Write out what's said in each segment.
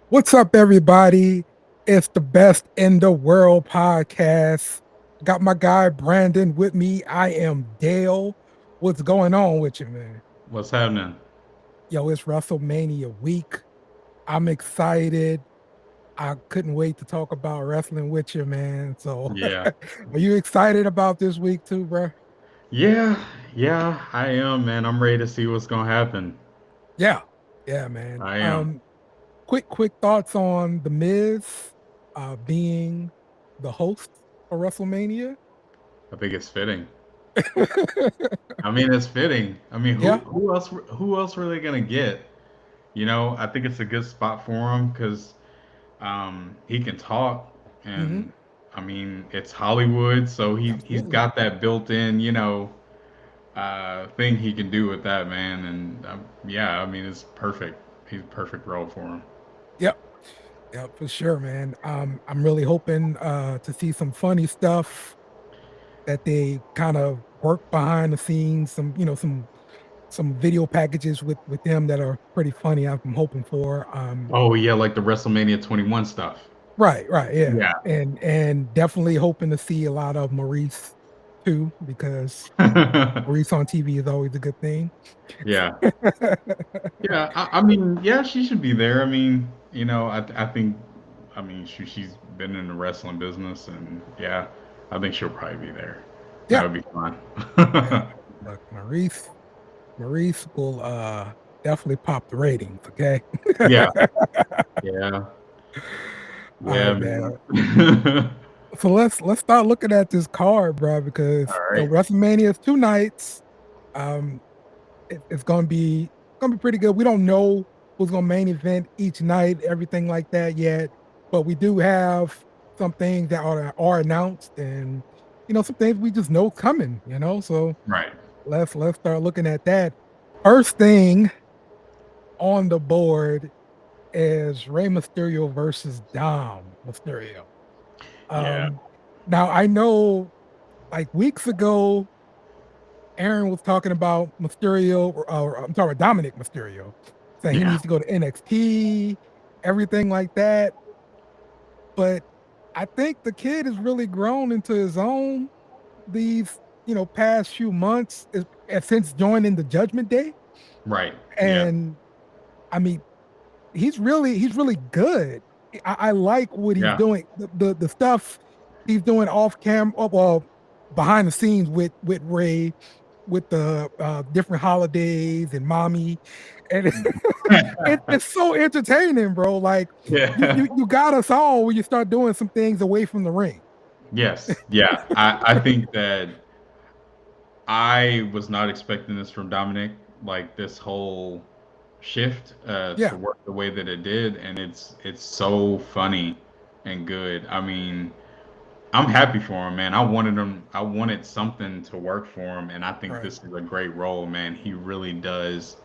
What's up, everybody? It's the Best in the World podcast. Got my guy Brandon with me. I am Dale. What's going on with you, man? What's happening? Yo, it's WrestleMania week. I'm excited. I couldn't wait to talk about wrestling with you, man. So, Yeah. are you excited about this week too, bro? Yeah, yeah, I am, man. I'm ready to see what's gonna happen. Yeah, yeah, man. I am. Quick thoughts on the Miz being the host for WrestleMania. I think it's fitting. I mean, it's fitting. I mean, who Yeah. who else who else really gonna get? I think it's a good spot for him because he can talk, Hmm. and I mean, it's Hollywood, so he's Absolutely. got that built-in, thing he can do with that, man. And yeah, I mean, it's perfect. He's a perfect role for him. Yep. Yep, for sure, man. I'm really hoping to see some funny stuff that they kind of work behind the scenes, some video packages with them that are pretty funny. I'm hoping for. Oh yeah, like the WrestleMania 21 stuff. Right, yeah. Yeah. And definitely hoping to see a lot of Maurice too, because Maurice on TV is always a good thing. Yeah. Yeah. I mean, yeah, she should be there. I mean, I think, I mean, she's been in the wrestling business, and yeah, I think she'll probably be there. That Yeah, would be fun. yeah. Look, Maurice will definitely pop the ratings, okay? Yeah. Yeah. All Yeah, right, man. man. So let's start looking at this card, bro, because All right. WrestleMania is 2 nights. Um, it's gonna be pretty good. We don't know who's gonna main event each night, everything like that yet, but we do have some things that are announced, and some things we just know coming. So Right. let's start looking at that. First thing on the board is Rey Mysterio versus Dom Mysterio. Yeah. Um, Now I know, like weeks ago, Aaron was talking about Mysterio, or I'm talking about Dominic Mysterio, saying he Yeah. needs to go to NXT, everything like that. But I think the kid has really grown into his own these, past few months since joining the Judgment Day, Right. Yeah. and I mean, he's really good. I like what he's Yeah. doing. The stuff he's doing off camera, well, behind the scenes with Ray, with the different holidays and mommy, and it's so entertaining, bro. Like you Yeah. you you got us all when you start doing some things away from the ring. Yes. Yeah. I think that I was not expecting this from Dominic, like this whole shift to Yeah. work the way that it did, and it's so funny and good. I mean, I'm happy for him, man. I wanted something to work for him, and I think Right. this is a great role, man. He really does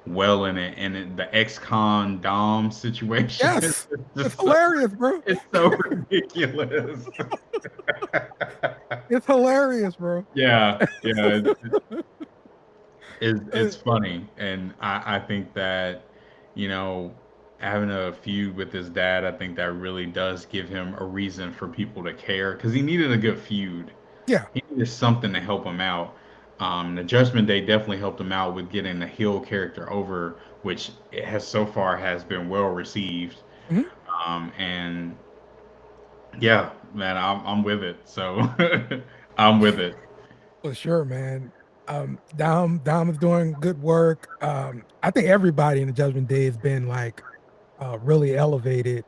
well in it, and the ex-con Dom situation is Yes. It's just so hilarious, bro. it's so ridiculous. It's hilarious, bro. Yeah, yeah. Uh, It's funny, and I think that you know having a feud with his dad, I think that really does give him a reason for people to care because he needed a good feud. yeah. He needed something to help him out. The Judgment Day definitely helped him out with getting the heel character over, which it has so far has been well received. Mhm. And yeah, man, I'm with it. So I'm with it. For sure, man. Dom is doing good work. I think everybody in the Judgment Day has been like really elevated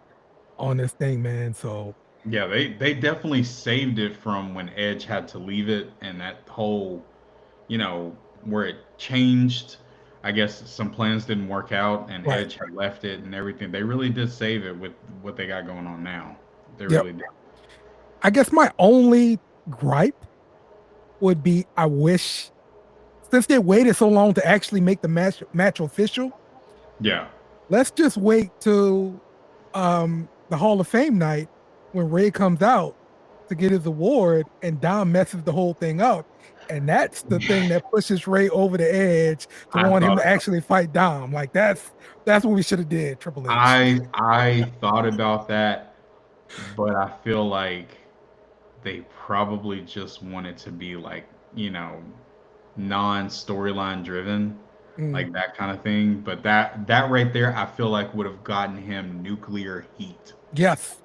on this thing, man. So Yeah, they definitely saved it from when Edge had to leave it and that whole, where it changed. I guess some plans didn't work out and right. Edge had left it and everything. They really did save it with what they got going on now. They Yep. really did. I guess my only gripe would be I wish, since they waited so long to actually make the match official, Yeah. let's just wait till the Hall of Fame night when Ray comes out. to get his award, and Dom messes the whole thing up. And that's the thing that pushes Ray over the edge to I want him thought to actually fight Dom. Like that's what we should have did, Triple H. I thought about that, but I feel like they probably just wanted to be like, you know, non-storyline driven, Mm, like that kind of thing. But that right there, I feel like would have gotten him nuclear heat. yes,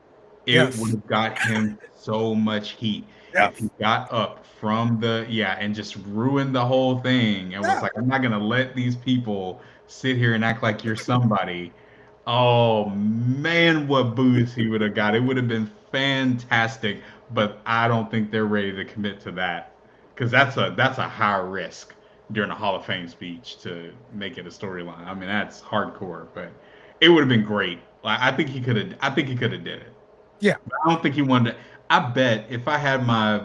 It would yes, have got him so much heat if he yes, got up from the yeah and just ruined the whole thing and was yeah, like, I'm not gonna let these people sit here and act like you're somebody. Oh man, what boost he would have got. It would have been fantastic, but I don't think they're ready to commit to that. Because that's a high risk during a Hall of Fame speech to make it a storyline. I mean, that's hardcore, but it would have been great. Like I think he could have did it. yeah. I don't think he wanted to. I bet if I had my,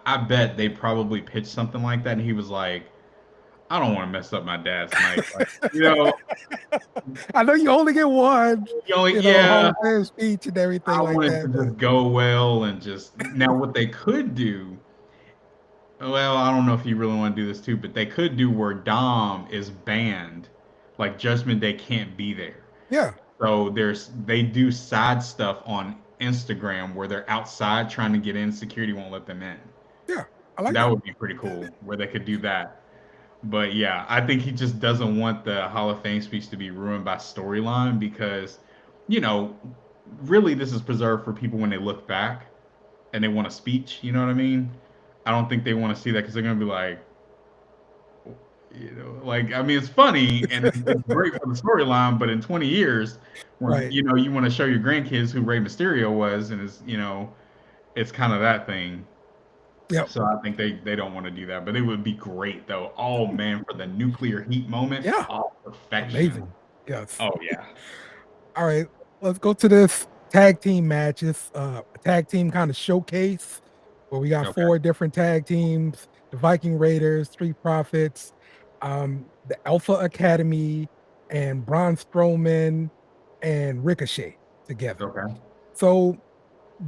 I bet they probably pitched something like that, and he was like, "I don't want to mess up my dad's night." Like, you know, I know you only get one, Hall yeah, of Fame speech and everything I like wanted to that, but just go well and just now what they could do. Well, I don't know if you really want to do this too, but they could do where Dom is banned, like Judgment Day can't be there. yeah, So they do side stuff on Instagram where they're outside trying to get in, security won't let them in. yeah. I like That that. would be pretty cool where they could do that. But yeah, I think he just doesn't want the Hall of Fame speech to be ruined by storyline because, you know, really this is preserved for people when they look back and they want a speech. You know what I mean? I don't think they want to see that because they're gonna be like, like I mean, it's funny and it's great for the storyline, but in 20 years, when Right. you want to show your grandkids who Rey Mysterio was, and is it's kind of that thing. Yep. So I think they don't want to do that, but it would be great though. Oh man, for the nuclear heat moment, Yeah. oh perfection. Amazing. Yes. Oh yeah. All right. Let's go to this tag team match. It's a tag team kind of showcase where we got Okay. four different tag teams: the Viking Raiders, Street Profits, the Alpha Academy, and Braun Strowman and Ricochet together. Okay. So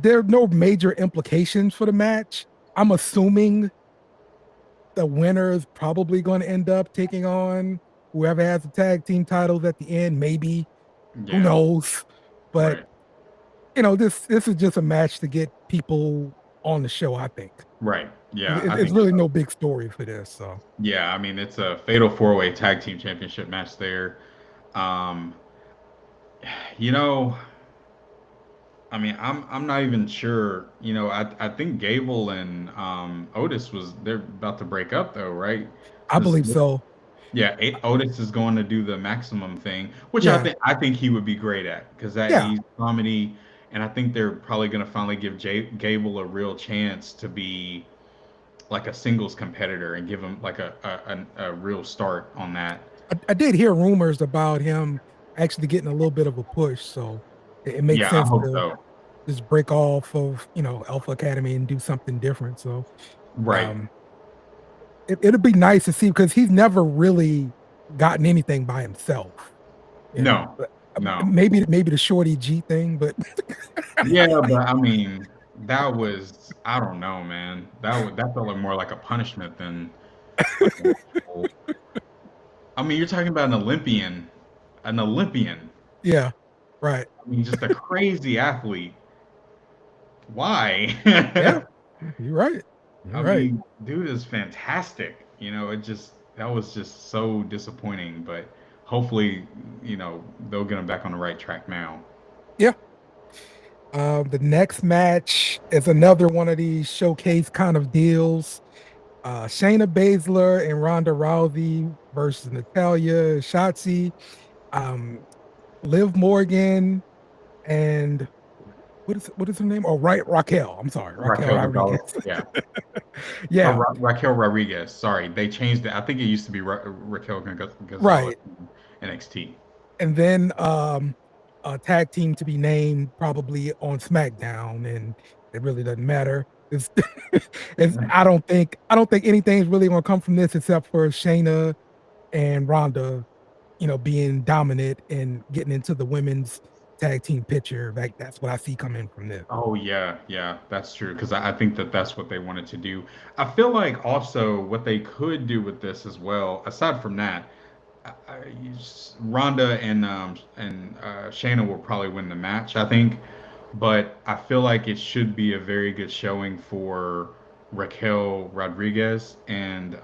there are no major implications for the match. I'm assuming the winner is probably going to end up taking on whoever has the tag team titles at the end. Maybe, who Yeah. knows? But Right. this is just a match to get people on the show. I think Right. Yeah. I it's think really so. no big story for this. So Yeah. I mean, it's a fatal four-way tag team championship match there. Um, you know, I mean, I'm not even sure. I think Gable and Otis they're about to break up though, right? I Because believe so. yeah, Otis is going to do the maximum thing, which Yeah, I think he would be great at because that yeah. he's comedy, and I think they're probably going to finally give Gable a real chance to be like a singles competitor and give him like a real start on that. I did hear rumors about him actually getting a little bit of a push. So it makes Yeah, I sense hope to so. just break off of Alpha Academy and do something different. So Right. um, it'd be nice to see because he's never really gotten anything by himself. No, But, no. maybe the Shorty G thing, but Yeah, but I mean, that was I don't know, man. That felt like more like a punishment than like an actual. I mean, you're talking about an Olympian. yeah, right, I mean, just a crazy athlete. Why? yeah, you're right, you're I right, mean, dude is fantastic. That was just so disappointing. But hopefully, they'll get him back on the right track now. yeah. The next match is another one of these showcase kind of deals. Shayna Baszler and Ronda Rousey versus Natalia, Shotzi, um, Liv Morgan, and what is her name? Oh, right, Raquel. I'm sorry, Raquel Raquel Rodriguez. Gonzalez, yeah. Yeah, Raquel Rodriguez. Sorry, they changed it. I think it used to be Raquel Gonzalez right. in NXT. And then a tag team to be named probably on SmackDown, and it really doesn't matter. It's, I don't think anything's really gonna come from this except for Shayna and Ronda, being dominant and getting into the women's tag team picture. Like that's what I see coming from this. Oh yeah, yeah, that's true. Because I think that that's what they wanted to do. I feel like also what they could do with this as well, aside from that, Ronda and Shayna will probably win the match, I think. But I feel like it should be a very good showing for Raquel Rodriguez and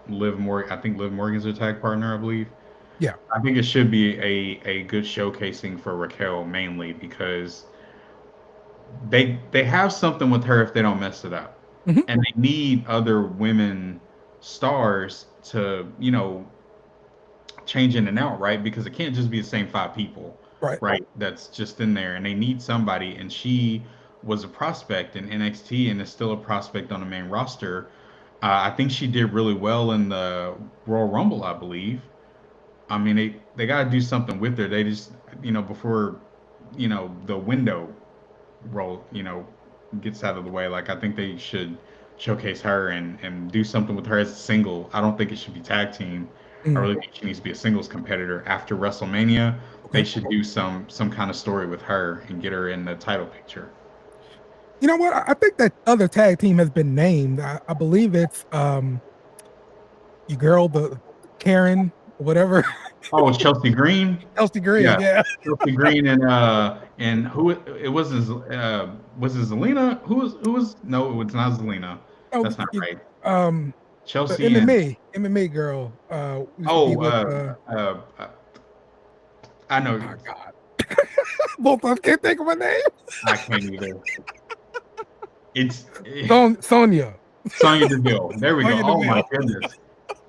Liv Morgan. I think Liv Morgan's her tag partner, I believe. Yeah. I think it should be a good showcasing for Raquel mainly because they have something with her if they don't mess it up, Hmm. and they need other women stars to change in and out, right? Because it can't just be the same five people, Right. right? That's just in there, and they need somebody. And she was a prospect in NXT, and is still a prospect on the main roster. I think she did really well in the Royal Rumble, I believe. I mean, they got to do something with her. They just, before, the window roll, gets out of the way. Like I think they should showcase her and do something with her as a single. I don't think it should be tag team. I Mm, really think she needs to be a singles competitor after WrestleMania. They okay. should do some kind of story with her and get her in the title picture. You know what? I think that other tag team has been named. I believe it's you girl, the Karen, whatever. Oh, Chelsea Green. Chelsea Green. Yeah, Yeah. Chelsea Green and who it was it Zelina? Who was no, it was not Zelina. Oh, That's not right. um, the Chelsea and MMA girl. Used to be oh with I know oh God. Both of us can't think of her name. I can't either. It's Sonya. Sonya Deville. There we go. Sonya Oh my Deville. goodness.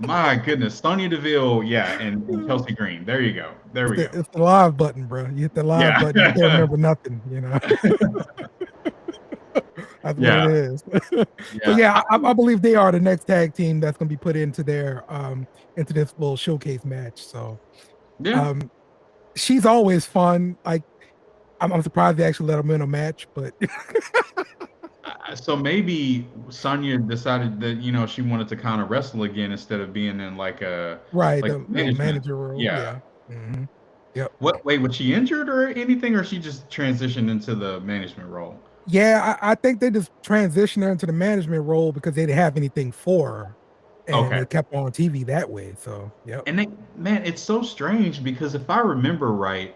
My goodness. Sonya Deville, yeah, and Chelsea Green. There you go. There we go. It's the live button, bro. You hit the live button, you can't Yeah. remember nothing, That's what it Yeah. is. But Yeah. yeah, I believe they are the next tag team that's gonna be put into their into this little showcase match. So Yeah. um she's always fun. Like I'm surprised they actually let them in a match, but So maybe Sonya decided that, she wanted to kind of wrestle again instead of being in right, like the management. manager role. Yeah. Yeah. Hmm. Yep. Wait, was she injured or anything, or she just transitioned into the management role? Yeah, I think they just transitioned her into the management role because they didn't have anything for her, and Okay. they kept her on TV that way. So, yep. And man, it's so strange because if I remember right,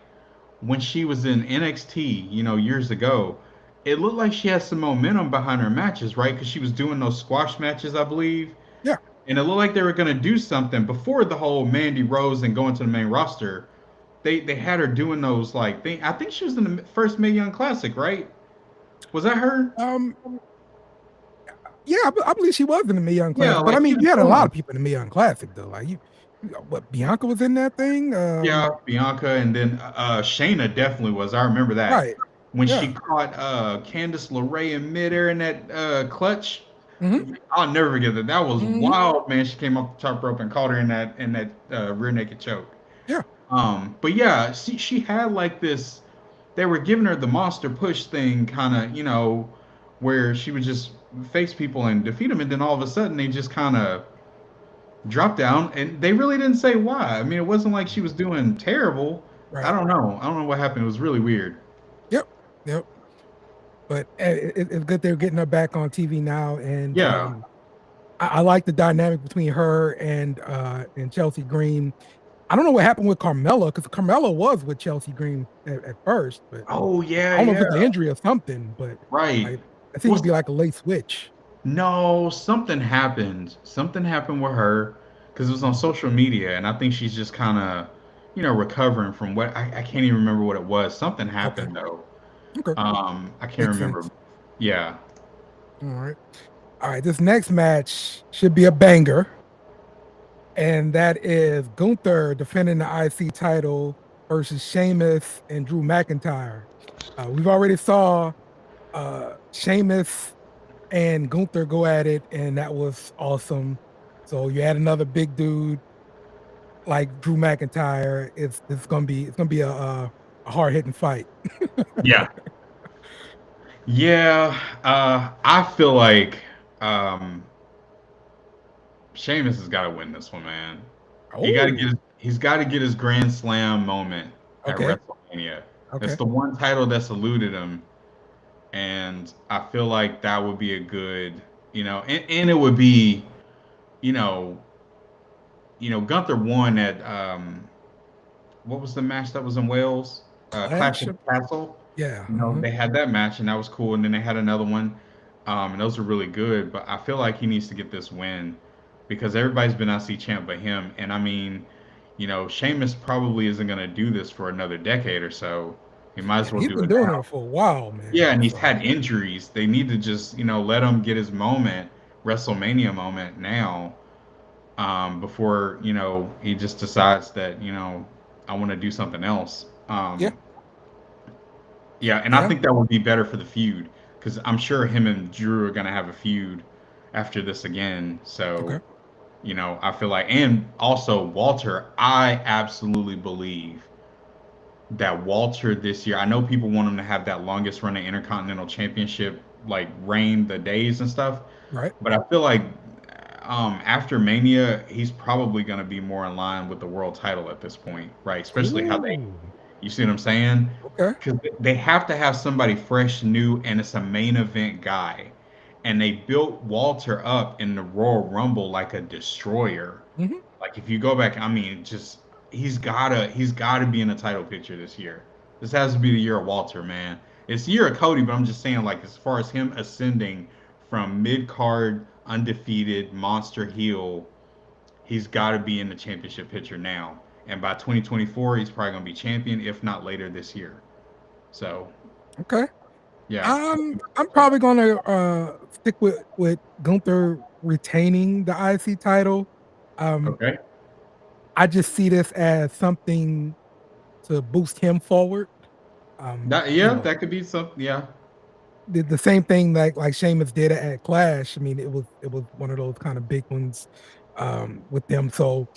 when she was in NXT, years ago, it looked like she had some momentum behind her matches, right? Because she was doing those squash matches, I believe, Yeah. and it looked like they were going to do something before the whole Mandy Rose and going to the main roster. They had her doing those like thing. I think she was in the first Mae Young Classic, right? Was that her? Um, yeah, I believe she was in the Mae Young Yeah, Classic, but I like she mean, was you had a doing lot those. of people in the Mae Young Classic though. Like what Bianca was in that thing. Yeah, Bianca, and then Shayna definitely was. I remember that Right. when she Yeah. caught Candice LeRae in midair in that clutch. Hmm. I'll never forget that. That was Hmm. wild, man. She came off the top rope and caught her in that rear naked choke. Yeah. But yeah, she had like this. They were giving her the monster push thing, kind of, where she would just face people and defeat them, and then all of a sudden they just kind of dropped down, and they really didn't say why. I mean, it wasn't like she was doing terrible. I Right. don't know. I don't know what happened. It was really weird. Yep. Yep. But it's good they're getting her back on TV now, and Yeah. I like the dynamic between her and Chelsea Green. I don't know what happened with Carmella because Carmella was with Chelsea Green at first, but Oh yeah, I don't know if yeah. it's an injury or something. But Right. like, it seemed to Well, be like a late switch. no, something happened. Something happened with her because it was on social media, and I think she's just kind of, recovering from what I can't even remember what it was. Something Okay, happened though. okay, I can't makes remember. sense. Yeah. All right, all right. This next match should be a banger, and that is Gunther defending the IC title versus Sheamus and Drew McIntyre. We've already saw Sheamus and Gunther go at it, and that was awesome. So you add another big dude like Drew McIntyre, it's gonna be a hard hitting fight. Yeah. Yeah. I feel like um, Sheamus has got to win this one, man. He got to get. Oh, He's got to get his Grand Slam moment at okay. WrestleMania. WrestleMania. It's Okay. the one title that's eluded him, and I feel like that would be a good, and it would be, you know, Gunther won at what was the match that was in Wales? Clash Clash? of the Castle. Yeah, They had that match and that was cool, and then they had another one, and those are really good. But I feel like he needs to get this win because everybody's been IC champ but him, and I mean, Sheamus probably isn't going to do this for another decade or so. He might as and well he's do been it doing now. it for a while, Yeah, man, and he's so had injuries. They need to just, let him get his moment, WrestleMania moment now, before he just decides that I want to do something else. yeah, Yeah, and I yeah, think that would be better for the feud because I'm sure him and Drew are gonna have a feud after this again. So okay. I feel like, and also Walter, I absolutely believe that Walter this year. I know people want him to have that longest running Intercontinental Championship like reign, the days and stuff, Right. but I feel like after Mania, he's probably going to be more in line with the world title at this point, right? Especially how Ooh, you see what I'm saying? okay. Because they have to have somebody fresh, new, and it's a main event guy. And they built Walter up in the Royal Rumble like a destroyer. Mhm. Like if you go back, I mean, just he's gotta be in a title picture this year. This has to be the year of Walter, man. It's the year of Cody, but I'm just saying, like as far as him ascending from mid card undefeated monster heel, he's got to be in the championship picture now. And by 2024, he's probably gonna be champion, if not later this year. So Okay. yeah, I'm probably gonna, stick with Gunther retaining the IC title. Um, okay. I just see this as something to boost him forward. That You yeah, know, that could be something. Yeah, the same thing like Sheamus did at Clash. I mean, it was one of those kind of big ones, with them. So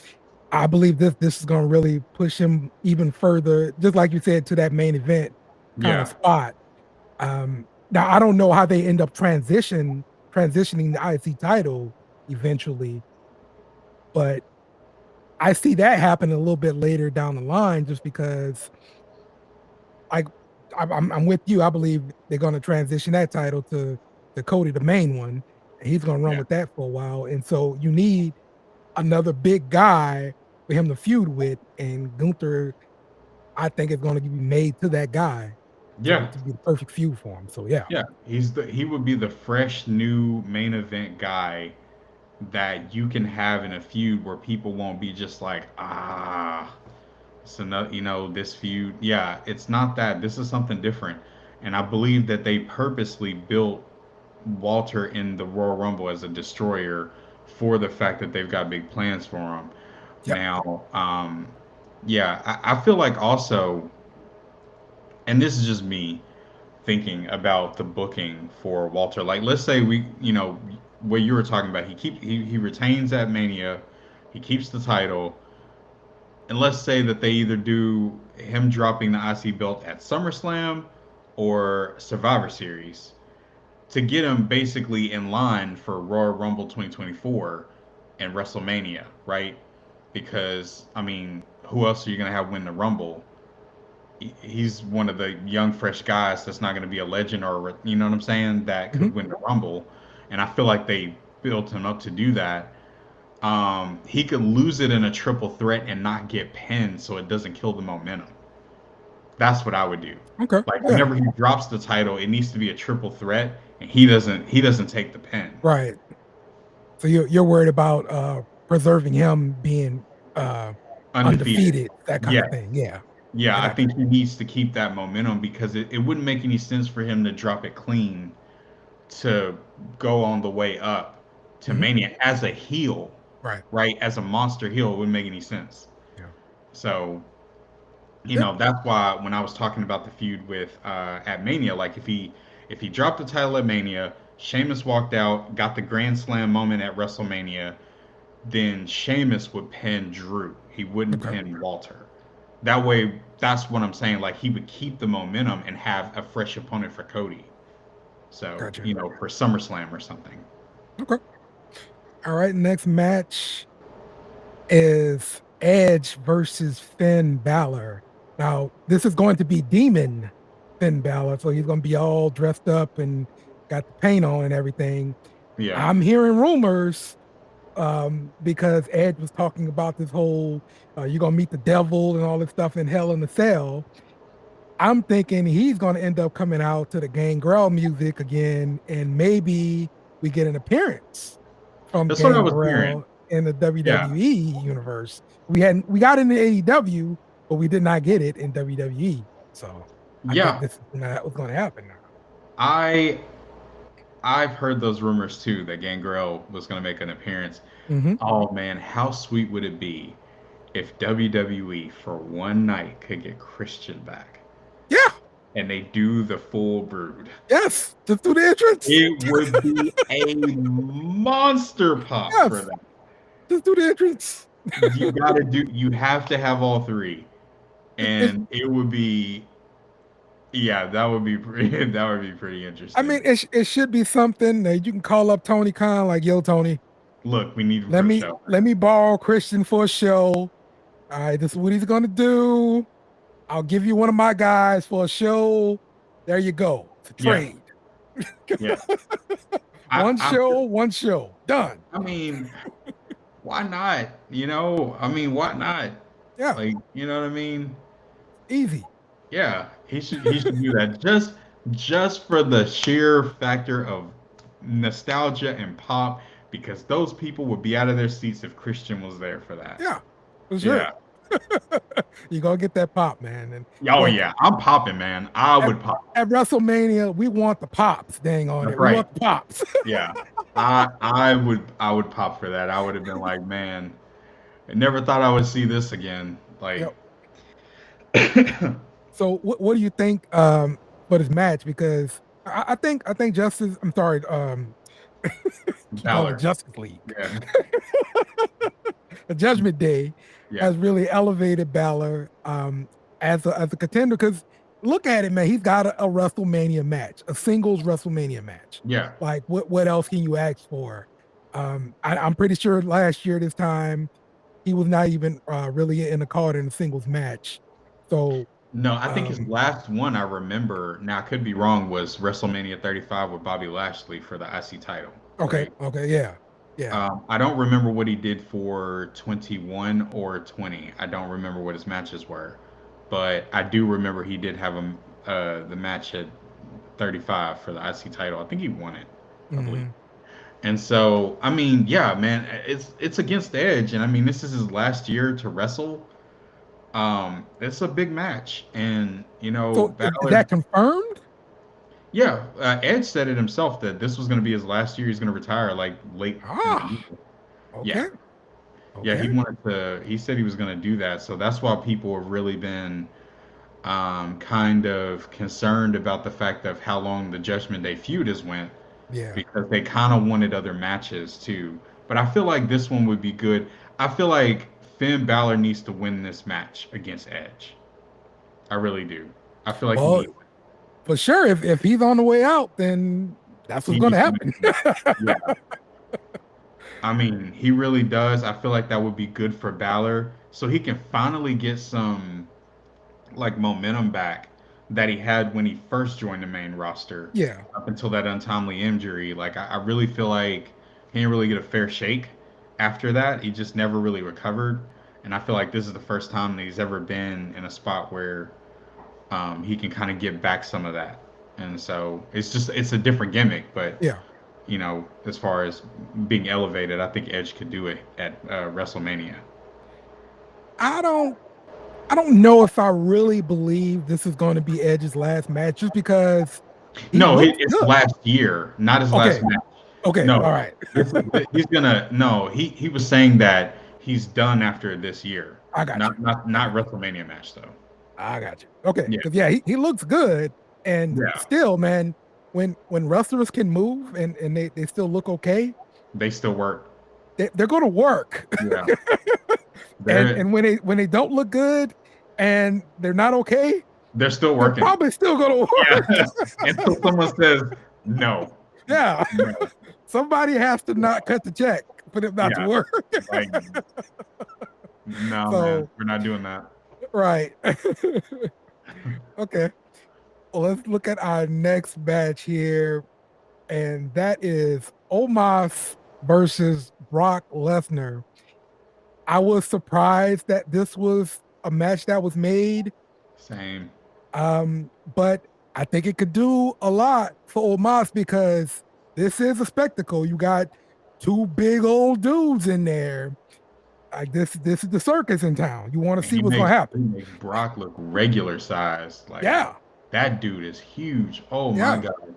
I believe this is gonna really push him even further, just like you said, to that main event kind of yeah, spot. Now I don't know how they end up transitioning the IC title eventually, but I see that happen a little bit later down the line just because I I'm with you. I believe they're gonna transition that title to Cody, the main one, and he's gonna run yeah, with that for a while. And so you need another big guy for him to feud with, and Gunther, I think, is gonna be made to that guy to yeah. be the perfect feud for him. So yeah. Yeah, he would be the fresh new main event guy that you can have in a feud where people won't be just like, it's another, this feud. Yeah, it's not that. This is something different. And I believe that they purposely built Walter in the Royal Rumble as a destroyer for the fact that they've got big plans for him. Yep. Now, yeah, I feel like also, and this is just me, thinking about the booking for Walter. Like, let's say what you were talking about. He retains at Mania, he keeps the title, and let's say that they either do him dropping the IC belt at SummerSlam or Survivor Series to get him basically in line for Royal Rumble 2024 and WrestleMania, right? Because I mean, who else are you gonna have win the Rumble? He's one of the young, fresh guys that's not going to be a legend or you know what I'm saying that Mhm. could win the Rumble, and I feel like they built him up to do that. He could lose it in a triple threat and not get pinned, so it doesn't kill the momentum. That's what I would do. Okay. Like Yeah. whenever he drops the title, it needs to be a triple threat, and he doesn't take the pin. Right. So you're worried about preserving him being uh Undefeated. undefeated, that kind Yeah, of thing. Yeah. yeah. I I got you. think he needs to keep that momentum because it wouldn't make any sense for him to drop it clean to go on the way up to Mhm. Mania as a heel, Right. right? As a monster heel, it wouldn't make any sense. Yeah. So, Yeah. that's why when I was talking about the feud with at Mania, like if he dropped the title at Mania, Sheamus walked out, got the Grand Slam moment at WrestleMania, then Sheamus would pin Drew. He wouldn't Okay. pin Walter. That way, that's what I'm saying. Like he would keep the momentum and have a fresh opponent for Cody. So, Gotcha. for SummerSlam or something. Okay. All right. Next match is Edge versus Finn Balor. Now, this is going to be Demon Finn Balor, so he's going to be all dressed up and got the paint on and everything. Yeah. I'm hearing rumors because Edge was talking about this whole you're gonna meet the devil and all this stuff in Hell in the Cell. I'm thinking he's gonna end up coming out to the Gangrel music again, and maybe we get an appearance from That's what I was hearing. Gangrel in the Yeah. WWE universe. We got it in the AEW, but we did not get it in WWE. So I think Yeah. this is what's gonna happen now. I I've heard those rumors too that Gangrel was going to make an appearance. Hmm. Oh man, how sweet would it be if WWE for one night could get Christian back Yeah, and they do the full brood? yes, just do the entrance. It would be a monster pop for Yes, them. just do the entrance. You have to have all three. It, And it would be, yeah, that would be pretty, that would be pretty I interesting. mean, it should be something that you can call up Tony Khan, like, yo, Tony, Look, we need him for a show. let me borrow Christian for a show. All right, this is what he's gonna do. I'll give you one of my guys for a show. There you go. It's a Yeah, trade. yeah. One I, show, one show. Done. I mean, why not? I mean, why not? Yeah, Like, you know what I mean? easy. Yeah, he should do that just for the sheer factor of nostalgia and pop, because those people would be out of their seats if Christian was there for that. Yeah, for sure. Yeah. You're gonna get that pop, man. And Oh look, yeah, I'm popping, man. I at, would pop. at WrestleMania, we want the pops, dang on That's it. We right. want the pops. Yeah. I would pop for that. I would have been like, man, I never thought I would see this again. Like Yep. So what do you think for this match? Because I think Justice, I'm sorry, keep calling it Balor. Justice League. Yeah. The Judgment Day Yeah. has really elevated Balor as a contender, because look at it, man. He's got a WrestleMania match, a singles WrestleMania match. Yeah. Like what else can you ask for? I'm pretty sure last year this time he was not even really in the card in a singles match. So No, I think his um, last one I remember, now I could be wrong, was WrestleMania 35 with Bobby Lashley for the IC title, okay, right? okay, yeah, yeah. I don't remember what he did for 21 or 20. I don't remember what his matches were, but I do remember he did have the match at 35 for the IC title. I think he won it, I believe. Hmm. And so, I mean, yeah, man, it's against Edge, and I mean, this is his last year to wrestle. It's a big match, and So is Balor. that confirmed? Yeah, Edge said it himself that this was going to be his last year. He's going to retire like late in the Ah, year. Yeah, okay, yeah, he okay, wanted to. He said he was going to do that, so that's why people have really been kind of concerned about the fact of how long the Judgment Day feud has went, yeah. because they kind of wanted other matches too. But I feel like this one would be good. I feel like Finn Balor needs to win this match against Edge. I really do. I feel like he Well, needs. for sure, if he's on the way out, then that's what's He going to needs to happen. win. Yeah. I mean, he really does. I feel like that would be good for Balor, so he can finally get some like momentum back that he had when he first joined the main roster Yeah, up until that untimely injury. Like I really feel like he didn't really get a fair shake after that. He just never really recovered. And I feel like this is the first time that he's ever been in a spot where he can kind of get back some of that. And so it's a different gimmick, but yeah. as far as being elevated, I think Edge could do it at WrestleMania. I don't I don't know if I really believe this is going to be Edge's last match, just because he No, looks it's good. last year, not his last Okay, match. okay, all No, right. he's gonna. No, he was saying that he's done after this year, I got you. I not got WrestleMania match though. I got you. Okay, Yeah, because yeah, he looks good, and yeah, still, man, when wrestlers can move and they still look okay, they still work. they're going to work. Yeah, and they're when they don't look good and they're not okay, they're still they're working. probably still going to Yeah, work. until someone says no, Yeah, no, somebody has to not cut the check for them not to yeah, work. like no, man, So we're not doing that. Right. Okay. Well, let's look at our next match here, and that is Omos versus Brock Lesnar. I was surprised that this was a match that was made, Same. but I think it could do a lot for Omos because this is a spectacle. You got two big old dudes in there. Like this is the circus in town. You want to And see what's going to he happen. makes Brock look regular size. Like Yeah, that dude is huge. Oh my yeah, God.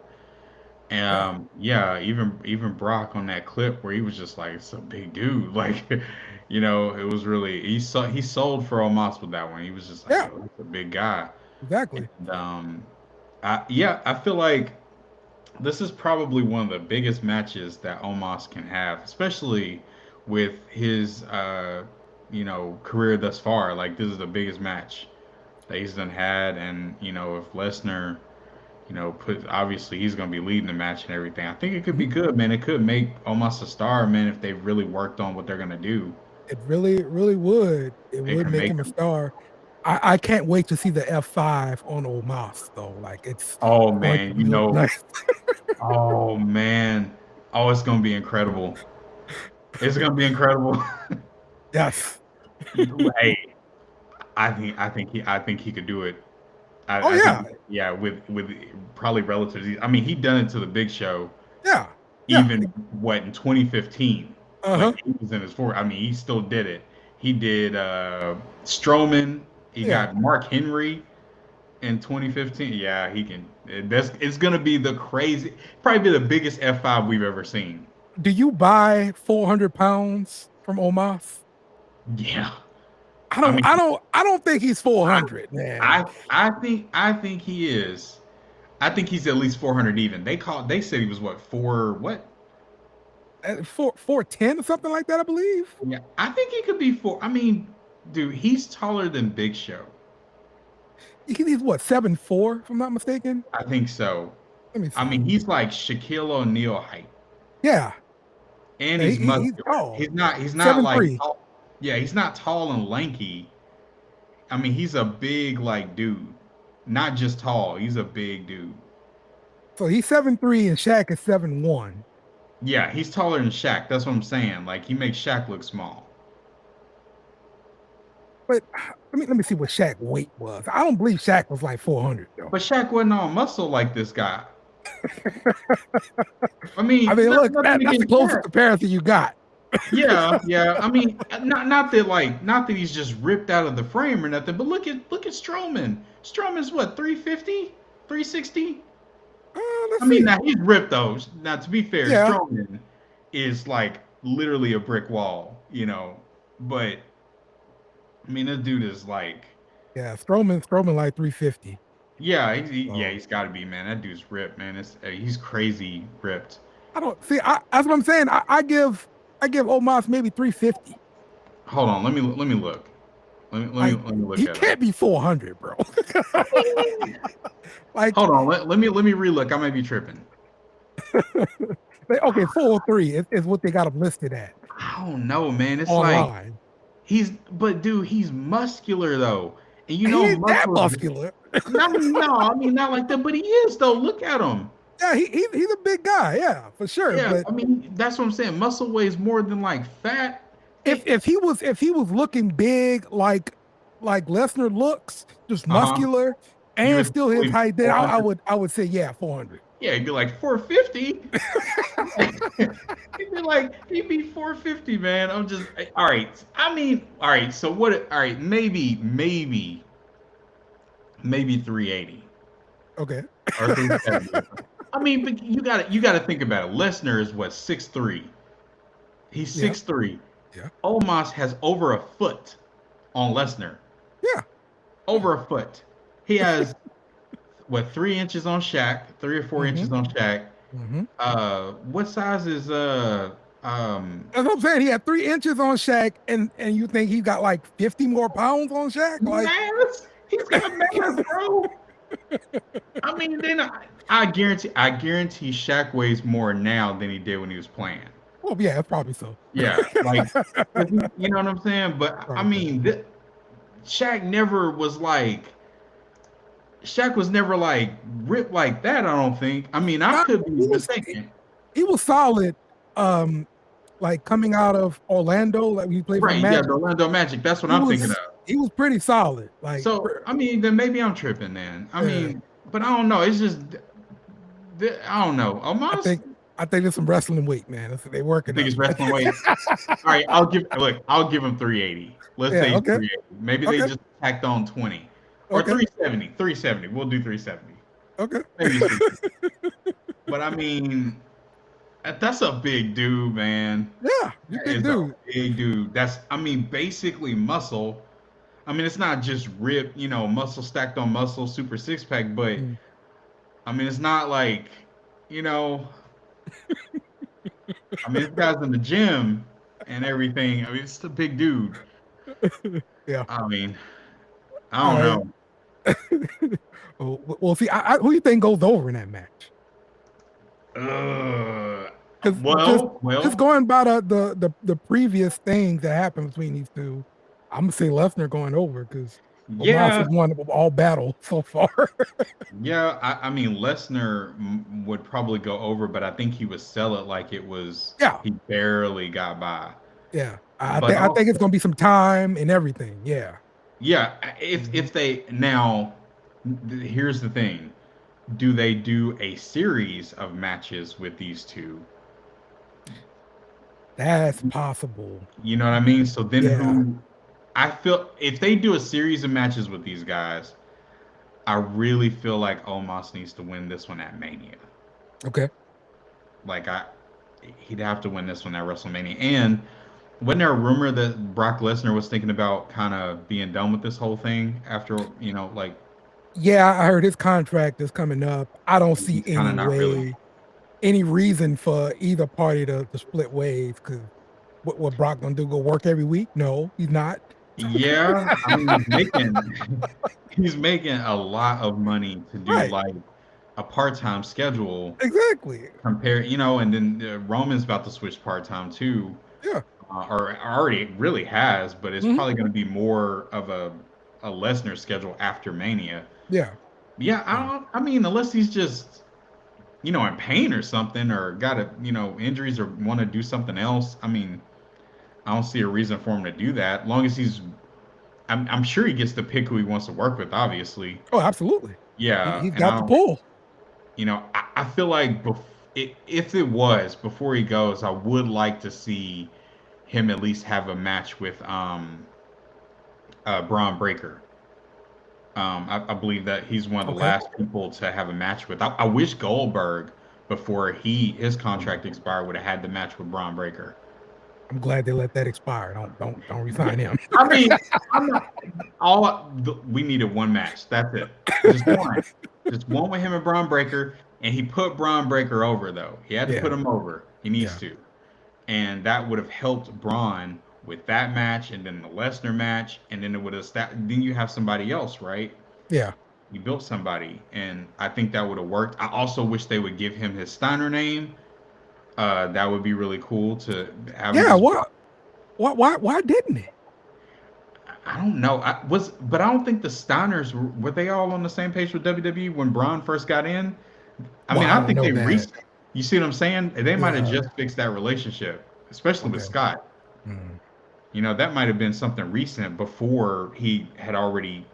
yeah. Yeah, even Brock on that clip where he was just like, it's a big dude. Like, it was really he sold for Omos with that one. He was just like, Yeah, yo, that's a big guy. exactly. And I feel like this is probably one of the biggest matches that Omos can have, especially with his career thus far. Like this is the biggest match that he's done had, and if Lesnar, put obviously he's gonna be leading the match and everything. I think it could Mhm. be good, man. It could make Omos a star, man, if they really worked on what they're gonna do. It really would. It It would could make make him a him. star. I can't wait to see the F5 on Omos though. Like it's Oh going man, to look nice. oh man, oh it's gonna be incredible. It's gonna be incredible. Yes. Hey, I think he could do it. Oh I think yeah. yeah, with probably relatives. I mean, he done it to the Big Show Yeah. Yeah. even what in 2015 when Uh-huh. he was in his four. I mean, he still did it. He did Strowman. He Yeah. got Mark Henry in 2015. Yeah, he can. It's gonna be the crazy, probably be the biggest F5 we've ever seen. Do you buy 400 pounds from Omos? Yeah, I I don't mean, I don't I don't think he's I 400, man. I think he is. I think he's at least 400 even. They said he was what four what? 410 or something like that, I believe. Yeah, I think he could be four. I mean, dude, he's taller than Big Show. He's what, 7'4", if I'm not mistaken? I think so. Let me I mean, see. he's like Shaquille O'Neal height, Yeah. and Yeah, he's he's muscular. tall. He's not Seven like three. tall. Yeah, he's not tall and lanky. I mean, he's a big like dude, not just tall. He's a big dude. So he's 7'3" and Shaq is 7'1". Yeah, he's taller than Shaq. That's what I'm saying. Like he makes Shaq look small. But let me see what Shaq weight was. I don't believe Shaq was like 400 though. But Shaq wasn't all muscle like this guy. I I mean, mean, look, nothing that's the against closest Shaq. comparison you got. Yeah, yeah. I mean, not that he's just ripped out of the frame or nothing, but look at Strowman. Strowman's what, 350, 360? Let's I mean, see. now he's ripped though. Now to be fair, Yeah, Strowman is like literally a brick wall, But I mean, this dude is like, yeah. Strowman like 350. yeah, yeah, So he's got to be, man. That dude's ripped, man. He's crazy ripped. I don't see. That's what I'm saying. I give Omos maybe 350. Hold on, let me look. Like Let me look he at him. can't be 400, bro. Like, Hold on, let me relook. I might be tripping. okay, 403 is what they got him listed at I don't know, man. It's like online. but dude, he's muscular though, and He ain't that muscle is muscular. no, I mean not like that, but he is though. Look at him. Yeah, he's a big guy, yeah, for sure. Yeah, But I mean that's what I'm saying. Muscle weighs more than like fat. if It, if he was looking big like Lesnar looks, just uh-huh. muscular You and would still his believe height, then I 400. would I would say yeah, 400. Yeah, he'd be like 450. He'd be 450, man. All right. I mean, all right. So what? All right, maybe 380 Okay. or 370. I mean, but you got to think about it. Lesnar is what 6'3". He's Yeah, 6'3". yeah, Omos has over a foot on Lesnar. yeah, yeah. Over a foot. He has what 3 inches on Shaq, 3 or 4 inches Mm-hmm. on Shaq. Mm-hmm. What size is That's what I'm saying. He had 3 inches on Shaq, and you think he got like 50 more pounds on Shaq? Like, mass? He's got mass, bro. I mean, then I guarantee Shaq weighs more now than he did when he was playing. well, yeah, probably so. Yeah, like 'cause you know what I'm saying. But I Probably so. mean, Shaq never was like Shaq was never like ripped like that. I don't think. I mean, I Nah, could be he was mistaken. he was solid. Um, like coming out of Orlando, like we played for the Right? Yeah, Magic. the Orlando Magic. That's what He I'm thinking was of. he was pretty solid. Like, So I mean, then maybe I'm tripping. Then I uh, mean, but I don't know. It's just I don't know. I Almost. think I think there's some wrestling weight, man. They I working think up. it's wrestling weight. All right, I'll give him 380. Let's Yeah. say Okay. 380. Maybe they Okay. just tacked on 20 or Okay. 370. 370. We'll do 370. Okay. Maybe it's 370. But I mean, that's a big dude, man. Yeah, you That big is a dude. big dude. That's I mean, basically muscle. I mean, it's not just rip, muscle stacked on muscle, super six pack, but Mm. I mean, it's not like, you know, I mean, this guy's in the gym and everything. I mean, it's a big dude. Yeah. I mean, I All don't right. know. Well, see, who do you think goes over in that match? Uh, Because just well, going by the previous things that happened between these two, I'm gonna say Lesnar going over because Omos yeah, has won all battle so far. yeah. I mean, Lesnar would probably go over, but I think he would sell it like it was Yeah, he barely got by. yeah. I But think I think it's also, gonna be some time and everything. Yeah. yeah, if Mhm. if they now, here's the thing: do they do a series of matches with these two? That's possible. You know what I mean? So then Yeah. who? I feel if they do a series of matches with these guys, I really feel like Omos needs to win this one at Mania. Okay. Like he'd have to win this one at WrestleMania. And wasn't there a rumor that Brock Lesnar was thinking about kind of being done with this whole thing after like Yeah, I heard his contract is coming up. I don't see he's kind of not really. any reason for either party to split ways because what Brock gonna do? Go work every week? No, he's not. Yeah, I mean he's making a lot of money to do Right. like a part-time schedule Exactly. compare, and then Roman's about to switch part-time too, Yeah. or already really has, but it's Mhm. probably going to be more of a Lesnar schedule after Mania. Yeah. Yeah, Yeah. I mean, unless he's just in pain or something, or got injuries or want to do something else. I mean, I don't see a reason for him to do that. Long as I'm sure he gets to pick who he wants to work with. Obviously, Oh, absolutely. yeah, He's and got the pull. I feel like if it was before he goes, I would like to see him at least have a match with Braun Breaker. I believe that he's one of the Okay. last people to have a match with. I wish Goldberg, before his contract expired, would have had the match with Braun Breaker. I'm glad they let that expire. Don't Yeah, resign him. I mean, I'm not we needed one match. That's it, just one with him and Braun Breaker, and he put Braun Breaker over though. He had to put Yeah. him over. He needs Yeah. to, and that would have helped Braun with that match, and then the Lesnar match, and then it would have. Then you have somebody else, right? Yeah. You built somebody, and I think that would have worked. I also wish they would give him his Steiner name. That would be really cool to have him Yeah. just. Why didn't it? I don't know. But I don't think the Steiners were they all on the same page with WWE when Braun first got in. I Well, mean, I I don't think know they that. recent. You see what I'm saying? They might have Yeah. just fixed that relationship, especially with Okay. Scott. Mm. That might have been something recent before he had already,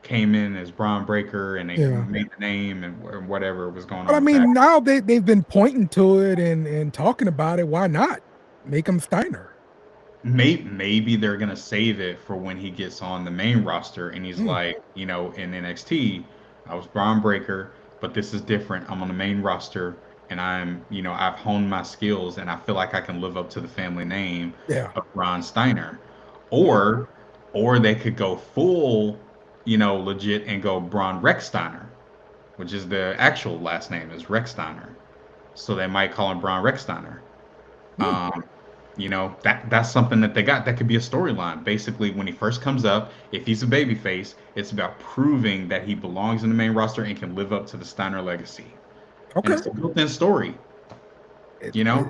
came in as Braun Breaker and they Yeah. made the name and whatever was going But I on with that. mean, now they've been pointing to it and talking about it. Why not make him Steiner? Maybe they're gonna save it for when he gets on the main roster and he's Mm. like, in NXT, I was Braun Breaker, but this is different. I'm on the main roster and I've honed my skills and I feel like I can live up to the family name Yeah. of Braun Steiner. Mm. Or or they could go full, legit and go Braun Rex Steiner, which is the actual last name is Rex Steiner. So they might call him Braun Rex Steiner. Mm. Um, that's something that they got that could be a storyline. Basically, when he first comes up, if he's a babyface, it's about proving that he belongs in the main roster and can live up to the Steiner legacy. And Okay. it's a built-in story, It, you it know?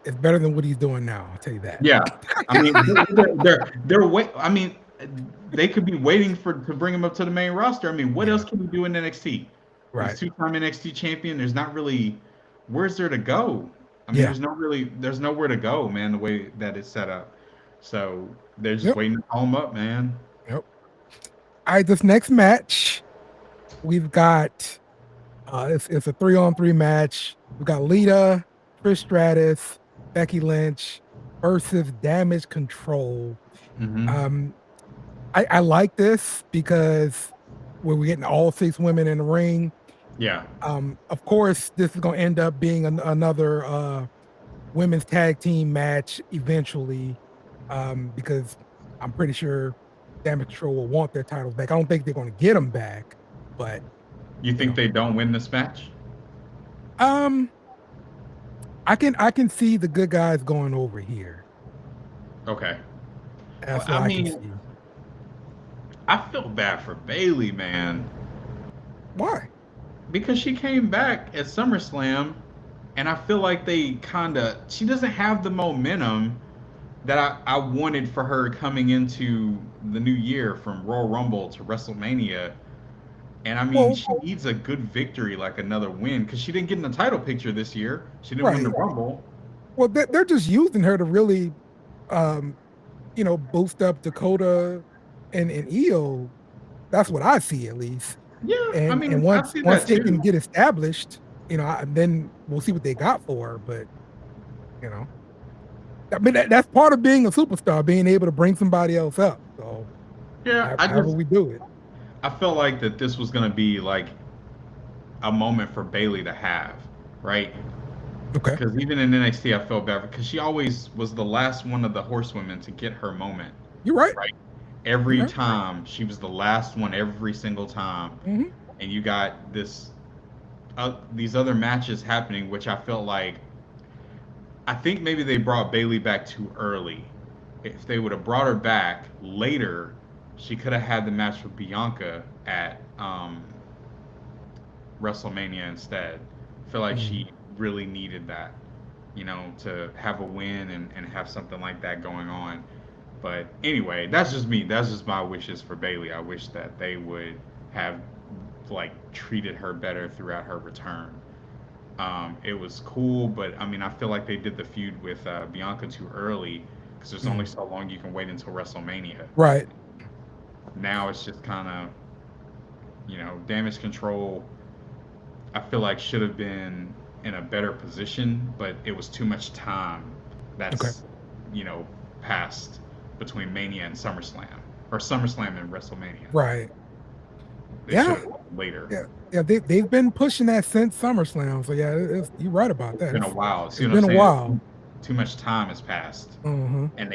it's better than what he's doing now. I'll tell you that. Yeah. I mean, they're way. I mean, they could be waiting for to bring him up to the main roster. I mean, what else Yeah. can he do in NXT? He's Right. two-time NXT champion. There's not really where's there to go. I mean, Yeah. there's nowhere to go, man. The way that it's set up, so they're just Yep. waiting to call him up, man. Yep. All right. This next match, we've got it's a 3-on-3 match. We've got Lita, Trish Stratus, Becky Lynch versus Damage Control. Hmm. Um, I like this because we're getting all six women in the ring. Yeah, Of course, this is going to end up being another women's tag team match eventually, because I'm pretty sure Damage Control will want their titles back. I don't think they're going to get them back, but you you think know, they don't win this match? um, I can see the good guys going over here. Okay. Well, That's what I I can mean, see. I feel bad for Bailey, man, Why? because she came back at SummerSlam, and I feel like they kind of she doesn't have the momentum that I wanted for her coming into the new year from Royal Rumble to WrestleMania. And I mean, Well, she needs a good victory, like another win, because she didn't get in the title picture this year. She didn't win the right. Rumble. Well, they're just using her to really, um, boost up Dakota and Io. That's what I see at least. Yeah, I And mean, I once see once that they can too. get established, then we'll see what they got for her. But you know, I mean that's part of being a superstar, being able to bring somebody else up. So Yeah, however we do it. I felt like that this was gonna be like a moment for Bailey to have, right? Okay, Because even in NXT, I felt bad because she always was the last one of the horsewomen to get her moment, you're right. right? You're Every right. time she was the last one, every single time, Hmm. and you got these other matches happening, which I felt like I think maybe they brought Bailey back too early. If they would have brought her back later, she could have had the match with Bianca at WrestleMania instead. I feel like Hmm. she really needed that, to have a win and have something like that going on. But anyway, that's just me. That's just my wishes for Bailey. I wish that they would have like treated her better throughout her return. It was cool, but I mean, I feel like they did the feud with Bianca too early because there's only Hmm. so long you can wait until WrestleMania. Right. Now it's just kind of, damage control. I feel like should have been in a better position, but it was too much time Okay. that's, you know, passed between Mania and SummerSlam, or SummerSlam and WrestleMania. Right. They should Yeah. have later. Yeah. Yeah. They've been pushing that since SummerSlam. So yeah, you're right about It's that. been a while. See It's what I'm been a saying? while. Too much time has passed, Uh-huh. and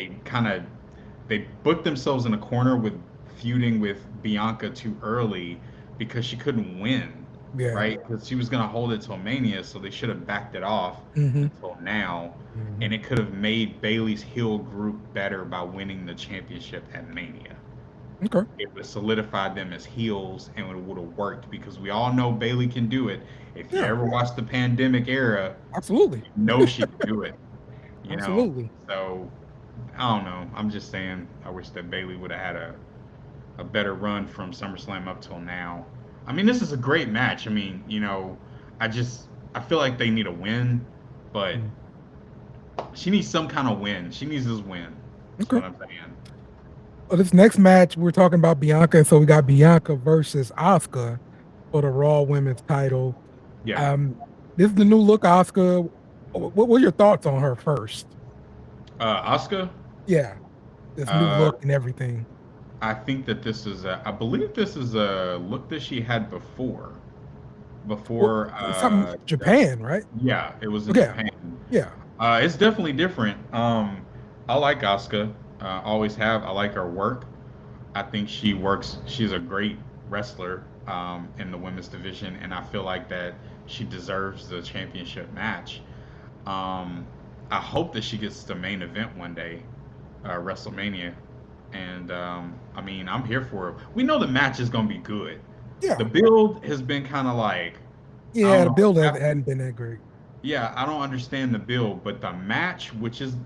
they booked themselves in a corner with feuding with Bianca too early because she couldn't win, Yeah. right? Because she was gonna hold it till Mania, so they should have backed it off Hmm. until now, Hmm. and it could have made Bailey's heel group better by winning the championship at Mania. Okay. It would have solidified them as heels, and it would have worked because we all know Bailey can do it. If you Yeah. ever watched the pandemic era, Absolutely. you know she can do it. You know, Absolutely. so I don't know. I'm just saying. I wish that Bailey would have had a better run from SummerSlam up till now. I mean, this is a great match. I mean, I feel like they need a win, but Mm. she needs some kind of win. She needs this win. That's Okay. what I'm saying. Well, this next match, we're talking about Bianca. So we got Bianca versus Asuka for the Raw Women's title. Yeah. Um, this is the new look, Asuka. What were your thoughts on her first? Asuka. Yeah, this new Uh, look and everything. I think that I believe this is a look that she had before. Well, Before, something Japan, right? yeah, it was in Okay. Japan. Yeah. It's definitely different. I like Asuka. Always have. I like her work. I think she works. She's a great wrestler in the women's division, and I feel like that she deserves the championship match. Um, I hope that she gets the main event one day, WrestleMania. And I mean, I'm here for it. We know the match is gonna be good. The Yeah. build has been kind of like I Yeah. don't The know. build hadn't been that great. Yeah, I don't understand the build, but the match, which is,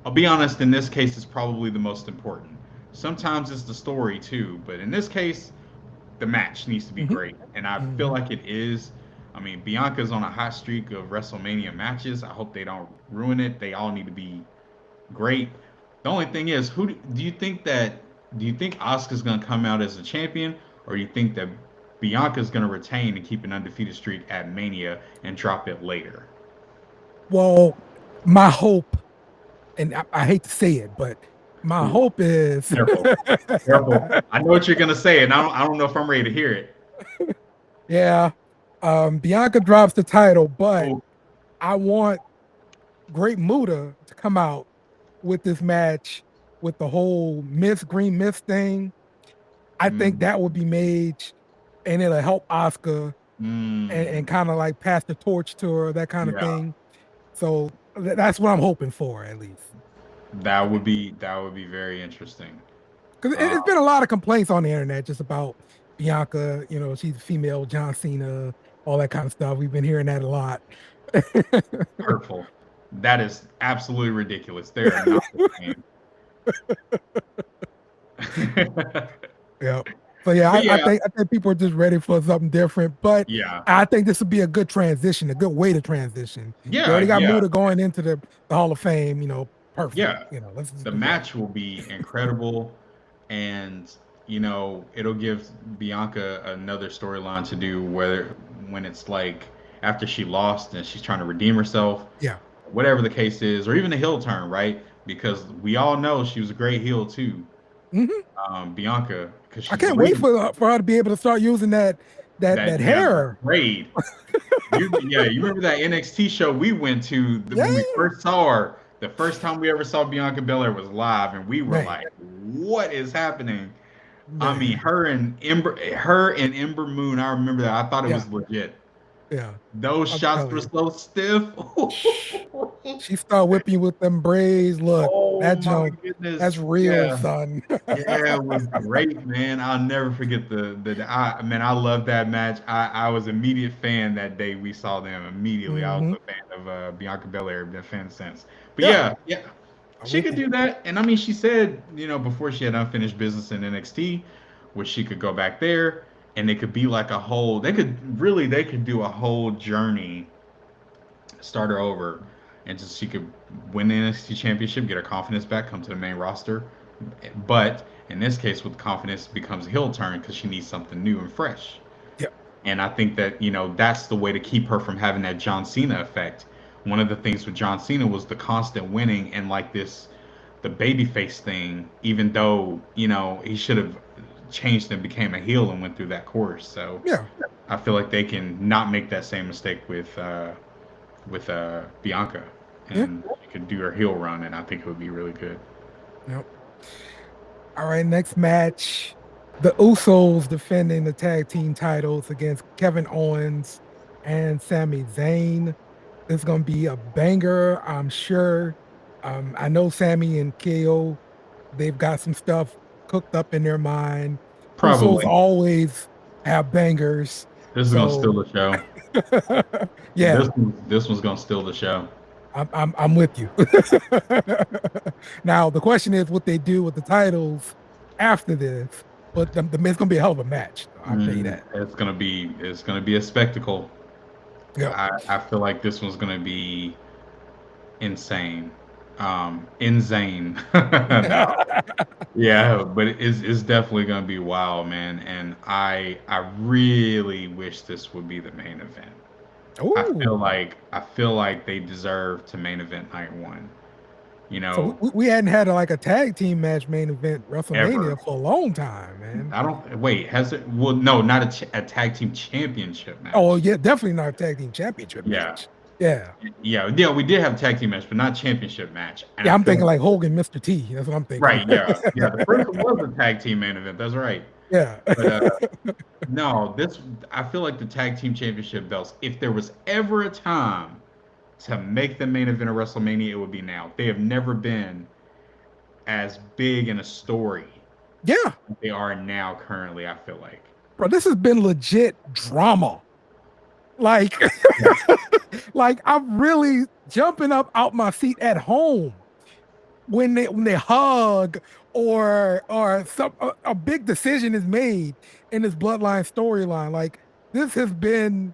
I'll be honest, in this case, is probably the most important. sometimes it's the story too. But in this case, the match needs to be Hmm. great, and I feel Hmm. like it is. I mean, Bianca's on a hot streak of WrestleMania matches. I hope they don't ruin it. They all need to be great. The only thing is, do you think that? Do you think Asuka's gonna come out as a champion, or do you think that Bianca's gonna retain and keep an undefeated streak at Mania and drop it later? Well, my hope, and I hate to say it, but my Ooh, hope is careful, careful. I know what you're gonna say, and I don't know if I'm ready to hear it. yeah, Bianca drops the title, but Oh, I want Great Muta to come out with this match with the whole Miss Green Miss thing. I think mm, that would be mage and it'll help Oscar and mm, kind of like pass the torch to her, that kind of yeah. thing. So that's what I'm hoping for, at least. That would be very interesting. Because Uh, it's been a lot of complaints on the internet just about Bianca, she's a female John Cena, all that kind of stuff. We've been hearing that a lot. hurtful. That is absolutely ridiculous. They are not the same. Yeah. So yeah, But I yeah, think I think people are just ready for something different. But yeah, I think this would be a good transition, a good way to transition. You already got yeah, Muda going into the Hall of Fame, perfect. yeah. Let's just The do that. match will be incredible, and it'll give Bianca another storyline to do. Whether when it's like after she lost and she's trying to redeem herself, Yeah. whatever the case is, or even a heel turn, right? Because we all know she was a great heel too, Hmm. Bianca, because I she's can't wait really for her to be able to start using that that hair. braid. You remember that NXT show we went to Yeah, when we first saw her? The first time we ever saw Bianca Belair was live, and we were man, like, "What is happening?" I mean, man. her and Ember Moon. I remember that. I thought it Yeah, was legit. yeah. Those I'm shots telling were you. so stiff. Shh. She start whipping you with them braids. Look, Oh that my junk, that's goodness! real, Yeah, son. yeah, it was great, man. I'll never forget I love that match. I was an immediate fan that day we saw them immediately. I was Hmm. a fan of Bianca Belair, been a fan since. But Yeah, yeah, yeah, I'm she with could you. do that. And I mean, she said, before she had unfinished business in NXT, which she could go back there and it could be like they could do a whole journey, start her over, and just she could win the NXT championship, get her confidence back, come to the main roster. But in this case, with confidence, becomes a heel turn because she needs something new and fresh. Yeah, And I think that that's the way to keep her from having that John Cena effect. One of the things with John Cena was the constant winning and like the babyface thing. Even though he should have changed and became a heel and went through that course. So yeah, I feel like they can not make that same mistake with Bianca, yeah, and she could do her heel run, and I think it would be really good. yeah. All right, next match. The Usos defending the tag team titles against Kevin Owens and Sami Zayn. It's gonna be a banger, I'm sure. I know Sammy and KO, they've got some stuff cooked up in their mind. Usos Probably. always have bangers. This is gonna steal So the show. yeah, This one's gonna steal the show. I'm with you. Now the question is what they do with the titles after this, but it's gonna be a hell of a match. I'll tell you that. It's gonna be a spectacle. Yep. I feel like this one's gonna be insane. Insane. No. Yeah, but it's definitely gonna be wild, man. And I really wish this would be the main event. Oh, I feel like they deserve to main event night one. You so know, we hadn't had like a tag team match main event ever. WrestleMania for a long time, man. I don't wait. Has it? Well, no, not a tag team championship Oh well, match. yeah, definitely not a tag team championship Yeah, match. Yeah, yeah. We did have a tag team match, but not championship match. And yeah, I I'm feel thinking like like Hogan, Mr. T. That's what I'm thinking. right, yeah, yeah. The first one was a tag team main event. That's right. Yeah. But no, this I feel like the tag team championship belts. If there was ever a time to make the main event of WrestleMania, it would be now. They have never been as big in a story Yeah, as they are now currently, I feel like. bro, this has been legit drama. Like, Yeah. like I'm really jumping up out my seat at home when they hug or a big decision is made in this bloodline storyline. Like this has been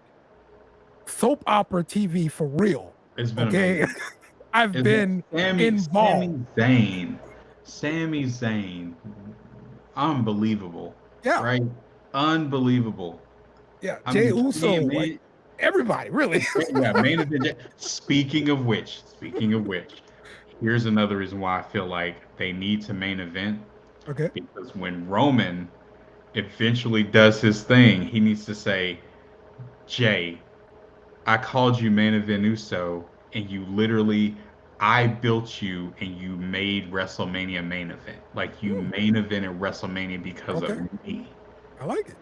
soap opera TV for real. It's been Okay. amazing. I've It's been been Sami involved. Zayn. Sami Zayn. Unbelievable. Yeah. Right? Unbelievable. Yeah. I Jay mean, Uso, like everybody, really. yeah, main event. Speaking of which, here's another reason why I feel like they need to main event, Okay. because when Roman eventually does his thing, he needs to say, Jay, I called you main event Uso, and you literally, I built you, and you made WrestleMania main event. Like you Mm, main evented WrestleMania because of okay. me. I like it.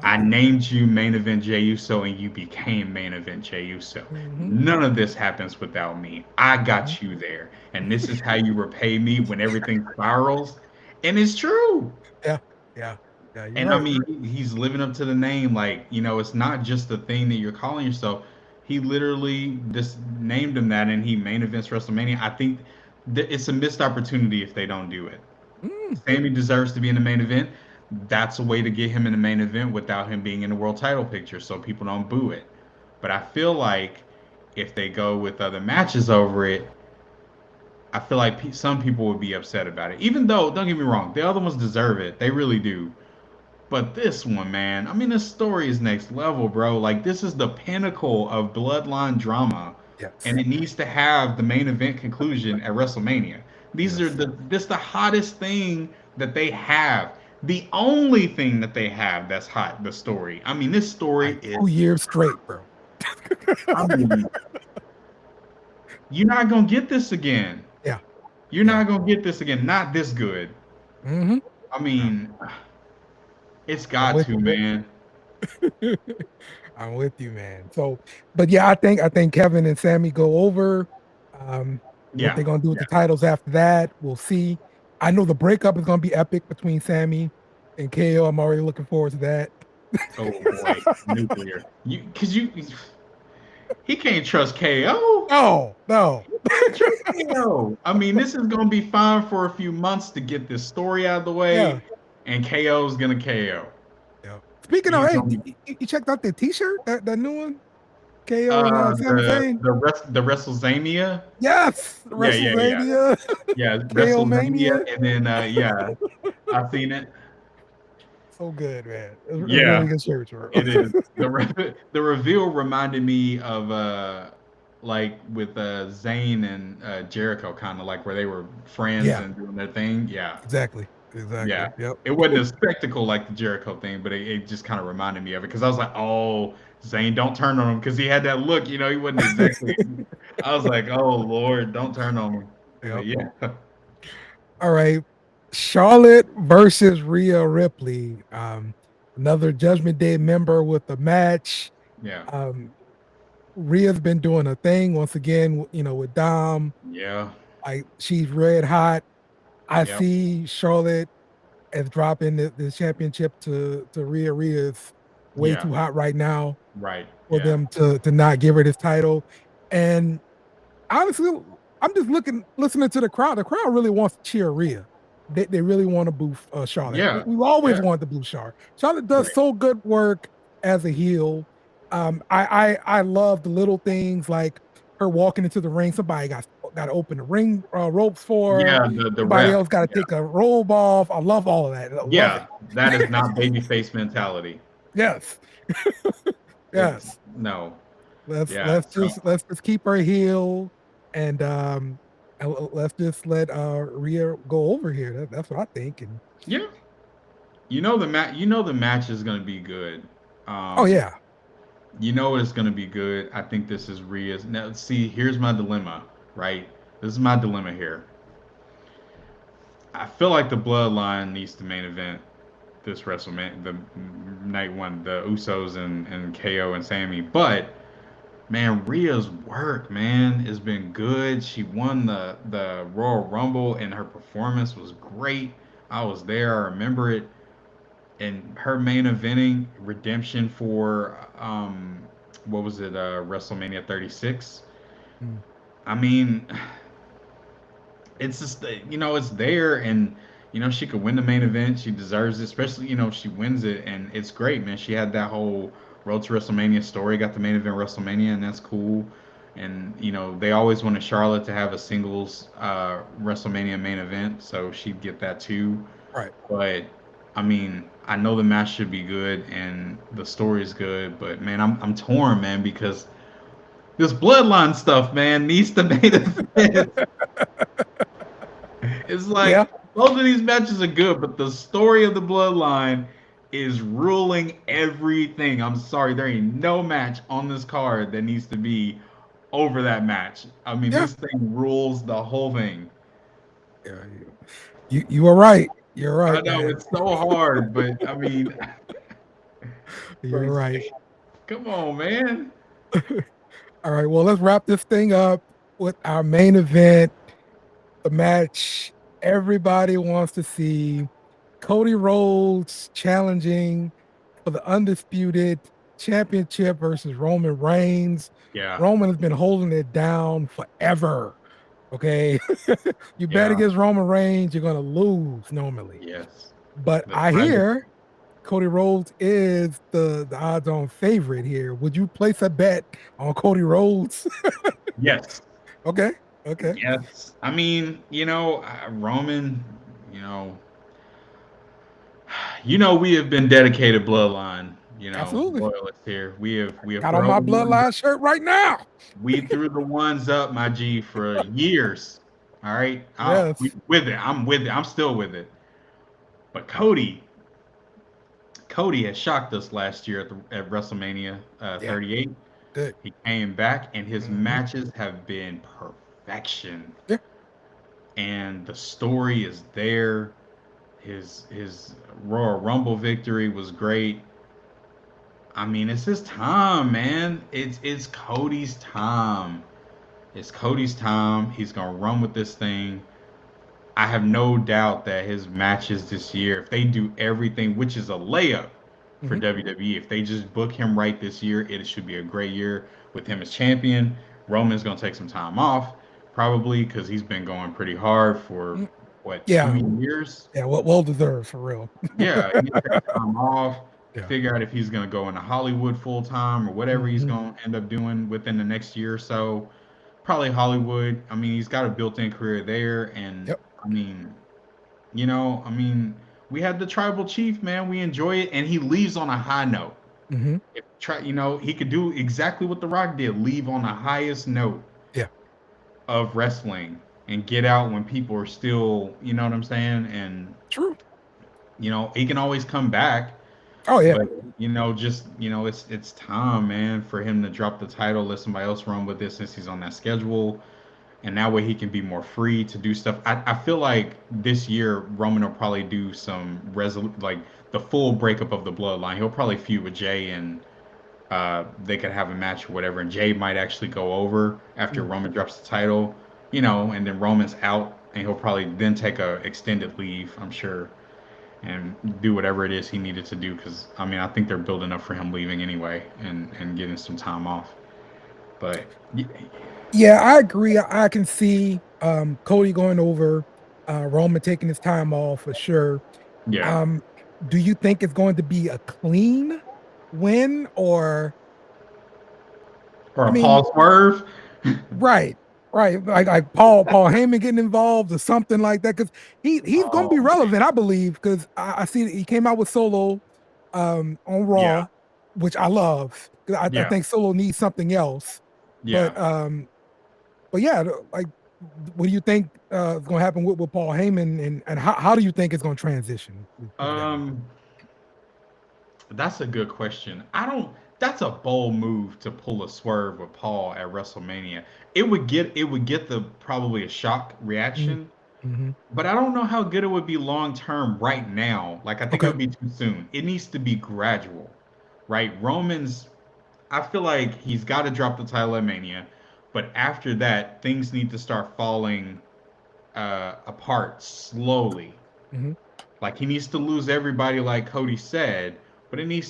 I I like it. named you main event Jey Uso, and you became main event Jey Uso. Hmm. None of this happens without me. I got you there, and this is how you repay me when everything spirals. And it's true. Yeah. Yeah. Yeah. You're And I right. mean, he's living up to the name. Like, it's not just the thing that you're calling yourself. He literally just named him that, and he main events WrestleMania. I think that it's a missed opportunity if they don't do it. Mm, Sammy deserves to be in the main event. That's a way to get him in the main event without him being in the world title picture, so people don't boo it. But I feel like if they go with other matches over it, I feel like some people would be upset about it. Even though, don't get me wrong, the other ones deserve it. They really do. But this one, man, I mean, this story is next level, bro. Like, this is the pinnacle of bloodline drama, and yes. it needs to have the main event conclusion at WrestleMania. Yes. This the hottest thing that they have. The only thing that they have that's hot, the story. I mean, this story Like is. 2 years straight, bro. I mean, you're not gonna get this again. Yeah. You're Yeah. not gonna get this again. Not this good. Hmm. I No, mean, it's I'm got with to, you. man. I'm with you, man. So, but yeah, I think Kevin and Sammy go over. What Yeah, they're gonna do with yeah. the titles after that, we'll see. I know the breakup is gonna be epic between Sammy and KO. I'm already looking forward to that. Oh boy, nuclear. Cause he can't trust KO. No, no. Can't trust KO. I mean, this is gonna be fine for a few months to get this story out of the way, Yeah, and KO's gonna KO. yeah. Speaking of, He's hey, gonna be you checked out the T-shirt, that new one, KO and Sami Zayn. the WrestleMania. Yes, Yeah, yeah, yeah, WrestleMania, yeah. KO WrestleMania, Mania. and then yeah, I've seen it. So good, man. It's really Yeah, good shirt, bro. it is. The reveal reminded me of like with Zayn and Jericho, kind of like where they were friends Yeah, and doing their thing. Yeah, exactly, yeah. exactly. Yep. It wasn't a spectacle like the Jericho thing, but it just kind of reminded me of it because I was like, oh, Zayn, don't turn on him because he had that look. He wasn't exactly. I was like, oh Lord, don't turn on him. But Yep. yeah, All right. Charlotte versus Rhea Ripley. Another Judgment Day member with the match. yeah, Um, Rhea's been doing a thing once again, with Dom. yeah, Like she's red hot. I yeah, see Charlotte as dropping the championship to Rhea. Rhea's way yeah. too hot right now Right. for Yeah, them to not give her this title. And honestly, I'm just listening to the crowd. The crowd really wants to cheer Rhea. They really want to boo Charlotte. yeah, We've always yeah. wanted to boo Charlotte. Charlotte does Right. so good work as a heel. I love the little things like her walking into the ring. Somebody got to open the ring ropes for her. Yeah, the Somebody ref. else got to Yeah, take a robe off. I love all of that. I love yeah. it. That is not babyface mentality. Yes, It's yes. no. Let's Yeah. let's So just let's just keep her heel and let's just let Rhea go over here. That's what I think. And yeah, You know the match is gonna be good. oh Um, yeah, you know it's gonna be good. I think this is Rhea's. Now, see, here's my dilemma. Right. This is my dilemma here. I feel like the Bloodline needs to main event this WrestleMania, the night one, the Usos and KO and Sammy, but man, Rhea's work, man, has been good. She won the Royal Rumble, and her performance was great. I was there. I remember it. And her main eventing redemption for what was it? WrestleMania 36. mm, I mean, it's just it's there, and she could win the main event. She deserves it, especially if she wins it, and it's great, man. She had that whole Road to WrestleMania story, got the main event WrestleMania, and that's cool. And they always wanted Charlotte to have a singles WrestleMania main event, so she'd get that too. Right. But I mean, I know the match should be good and the story is good, but man, I'm torn, man, because this bloodline stuff, man, needs the main event. It's Yeah. like both of these matches are good, but the story of the bloodline is ruling everything. I'm sorry, there ain't no match on this card that needs to be over that match. I mean, Yeah. this thing rules the whole thing. Yeah. You are right. You're I right, know man. it's so hard, but I mean, You're right. come on, man. All right. Well, let's wrap this thing up with our main event, the match everybody wants to see. Cody Rhodes challenging for the undisputed championship versus Roman Reigns. Yeah, Roman has been holding it down forever. Okay. You bet yeah, against Roman Reigns, you're going to lose normally. yes. But The I tribal, hear Cody Rhodes is the odds on favorite here. Would you place a bet on Cody Rhodes? yes, Okay. Okay. yes. I mean, Roman, you know, we have been dedicated bloodline, Absolutely. loyalists here. We have Got on my thrown the ones bloodline shirt right now. we threw the ones up, my G, for years. All right, we Yes. with it. I'm with it. I'm still with it. But Cody has shocked us last year at WrestleMania Yeah. 38. Good. He came back, and his Hmm. matches have been perfection. Yeah. And the story is there. His Royal Rumble victory was great. I mean, it's his time, man. It's Cody's time. It's Cody's time. He's gonna run with this thing. I have no doubt that his matches this year, if they do everything, which is a layup for Hmm. WWE, if they just book him right this year, it should be a great year with him as champion. Roman's gonna take some time off, probably because he's been going pretty hard for what, Yeah. 2 years. Yeah. Well deserved for real. Yeah, he needs to take time off, Yeah. figure out if he's going to go into Hollywood full time or whatever he's Hmm. going to end up doing within the next year or so. Probably Hollywood. I mean, he's got a built-in career there, and Yep. I mean, I mean, we had the tribal chief, man. We enjoy it, and he leaves on a high note. Hmm. If he could do exactly what The Rock did, leave on the highest note Yeah. of wrestling and get out when people are still, you know what I'm saying? And True. he can always come back. Oh yeah. But just it's time, man, for him to drop the title, let somebody else run with it since he's on that schedule, and that way he can be more free to do stuff. I feel like this year Roman will probably do some like the full breakup of the bloodline. He'll probably feud with Jay, and they could have a match or whatever, and Jay might actually go over after Mm. Roman drops the title, and then Roman's out, and he'll probably then take a extended leave, I'm sure, and do whatever it is he needed to do. Because I mean, I think they're building up for him leaving anyway, and getting some time off. But Yeah, I agree. I can see Cody going over, Roman taking his time off for sure. yeah, Um, do you think it's going to be a clean win or or I a mean, Paul Swerve. right, right, like Paul Heyman getting involved or something like that because he's going to be Oh relevant, I believe, because I see that he came out with Solo on yeah, Raw, which I love because I yeah, think Solo needs something else, yeah. but yeah, like, what do you think is going to happen with Paul Heyman, and how do you think it's going to transition? Let's put it that way. Um, that's a good question. I don't. That's a bold move to pull a swerve with Paul at WrestleMania. It would get the probably a shock Mm, reaction. mhm. But I don't know how good it would be long term right now. Like I think it Okay. would be too soon. It needs to be gradual, right? I feel like he's got to drop the title at Mania, but after that, things need to start falling apart slowly. Mhm. Like he needs to lose everybody, like Cody said, but they need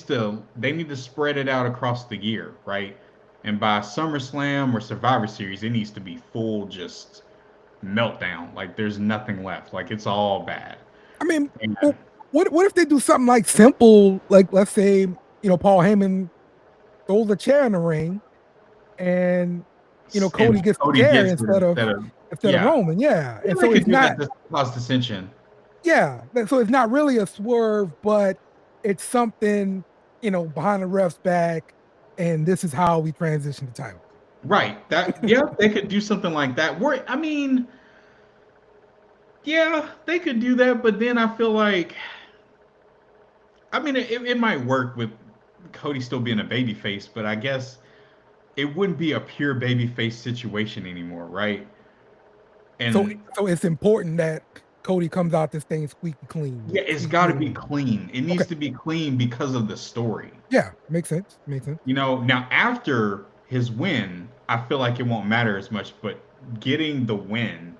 to spread it out across the year, right? And by SummerSlam or Survivor Series, it needs to be full, just meltdown. Like there's nothing left. Like it's all bad. I mean, And well, what if they do something like simple, like let's say, Paul Heyman throws a chair in the ring and Cody gets the Cody chair gets it instead of yeah. Roman, yeah. Yeah, And they so could it's do that not, just to cause dissension. yeah, so it's not really a swerve, but it's something, behind the ref's back, and this is how we transition the title. Right. That yeah, they could do something like that. Where I mean, yeah, they could do that, but then I feel like I mean it might work with Cody still being a babyface, but I guess it wouldn't be a pure babyface situation anymore, right? So And so it's important that Cody comes out this thing squeaky clean, yeah, it's got squeaky to be and clean. It okay. needs to be clean because of the story. Yeah, makes sense. Makes sense. You know, now after his win, I feel like it won't matter as much, but getting the win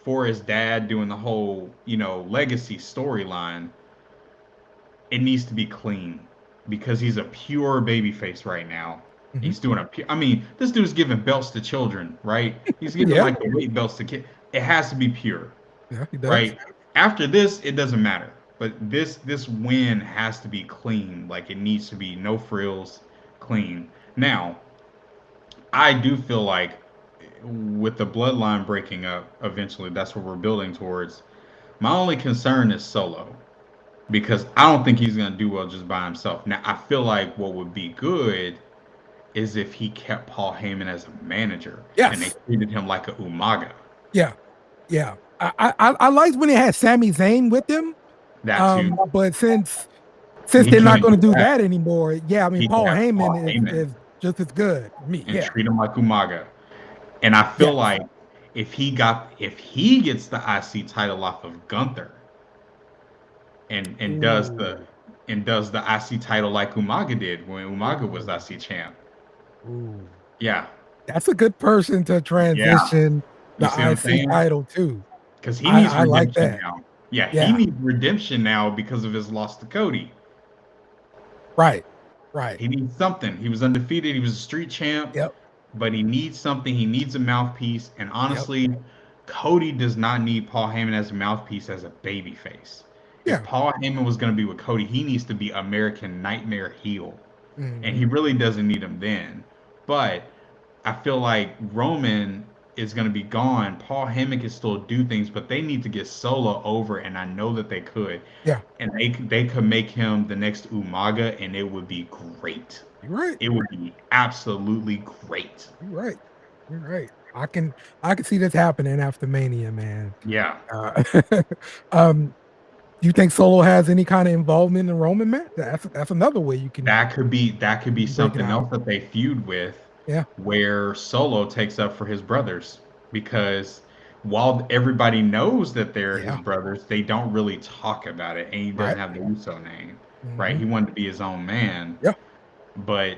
for his dad doing the whole, legacy storyline, it needs to be clean because he's a pure babyface right now. Mhm. He's doing I mean, this dude's giving belts to children, right? He's giving Yeah, like the weight belts to kids. It has to be pure, yeah, he does. right? After this, it doesn't matter. But this win has to be clean. Like it needs to be no frills, clean. Now, I do feel like with the bloodline breaking up, eventually that's what we're building towards. My only concern is Solo because I don't think he's gonna do well just by himself. Now I feel like what would be good is if he kept Paul Heyman as a manager and they Yes. treated him like a Umaga. Yeah, yeah. I liked when he had Sami Zayn with him. That too. But since He they're not couldn't gonna do do that. that anymore, yeah, I mean He could Paul have Heyman Paul Heyman is just as good to me. and Yeah. treat him like Umaga. And I feel Yes. like if he gets the IC title off of Gunther and Ooh. does the IC title like Umaga did when Umaga was Ooh. IC champ. Ooh. Yeah. That's a good person to Yeah. transition You the see what I'm IC saying? title to. Because he needs I like redemption that. now. Yeah, he Yeah. needs redemption now because of his loss to Cody. Right. Right. He needs something. He was undefeated. He was a street champ, Yep. but he needs something. He needs a mouthpiece. And Yep. honestly, Cody does not need Paul Heyman as a mouthpiece as a babyface. If Yeah. Paul Heyman was going to be with Cody, he needs to be American Nightmare heel. And he Mhm. really doesn't need him then. But I feel like Roman is going to be gone. Paul Heyman can still do things, but they need to get Solo over, and I know that they could. Yeah. And they could make him the next Umaga, and it would be great. You're right. It would be absolutely great. You're right. You're right. I can see this happening after Mania, man. Yeah, Uh, um, do you think Solo has any kind of involvement in Roman match? That's another way that could be break it something out. else that they feud with, Yeah. where Solo takes up for his brothers because while everybody knows that they're his Yeah. brothers, they don't really talk about it, and he doesn't Right. have the Uso name, right? Mhm. He wanted to be his own man, Yeah. but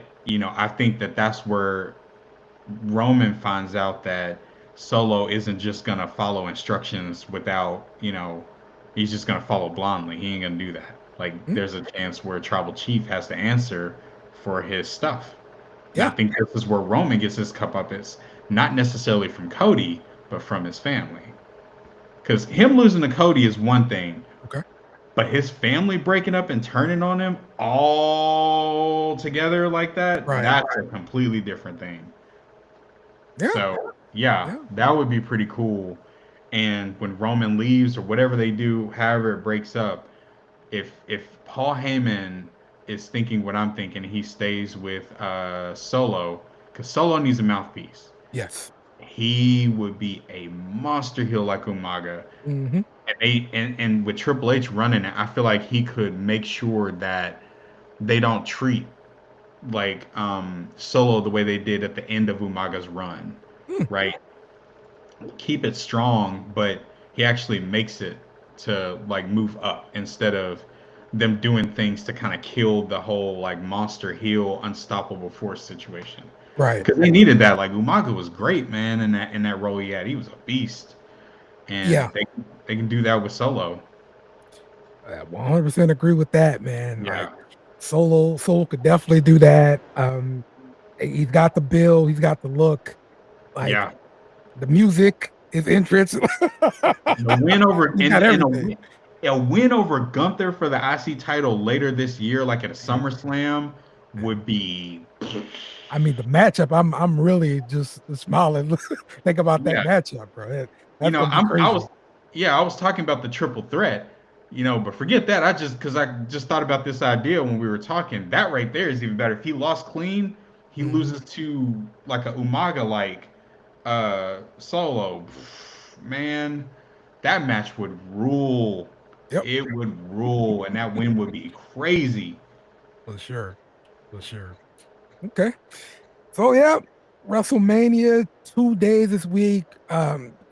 I think that that's where Roman finds out that Solo isn't just gonna follow instructions without, he's just gonna follow blindly. He ain't gonna do that. Like, Mm. there's a chance where Tribal Chief has to answer for his stuff. And I Yeah. think this is where Roman gets his cup up. It's not necessarily from Cody, but from his family. Because him losing to Cody is one thing, Okay. but his family breaking up and turning on him all together like that, Right. that's a completely different thing. Yeah. So yeah, Yeah. that would be pretty cool. And when Roman leaves or whatever they do, however it breaks up, if Paul Heyman is thinking what I'm thinking, he stays with Solo because Solo needs a mouthpiece. Yes. He would be a monster heel like Umaga, Mhm. and with Triple H running it, I feel like he could make sure that they don't treat like Solo the way they did at the end of Umaga's run, Mm. right? Keep it strong, but he actually makes it to like move up instead of them doing things to kind of kill the whole like monster heel unstoppable force situation. Right. Because they needed that. Like Umaga was great, man, in that role he had. He was a beast, and Yeah. they can do that with Solo. 100% agree with that, man. Like Yeah, Solo could definitely do that. He's got the build, he's got the look, like yeah, the music his entrance. The win over You got and everything. a win over Gunther for the IC title later this year, like at a Man, SummerSlam, man. would be I mean, the matchup. I'm really just smiling. Think about that yeah. matchup, bro. You That's know, gonna be I was crazy. yeah, I was talking about the triple threat. But forget that. I just thought about this idea when we were talking. That right there is even better. If he lost clean, he Hmm. loses to like a Umaga like Solo. Man, that match would rule. Yep, It would rule, and that win would be crazy. for sure, for sure. Okay, so yeah, WrestleMania 2 days this week,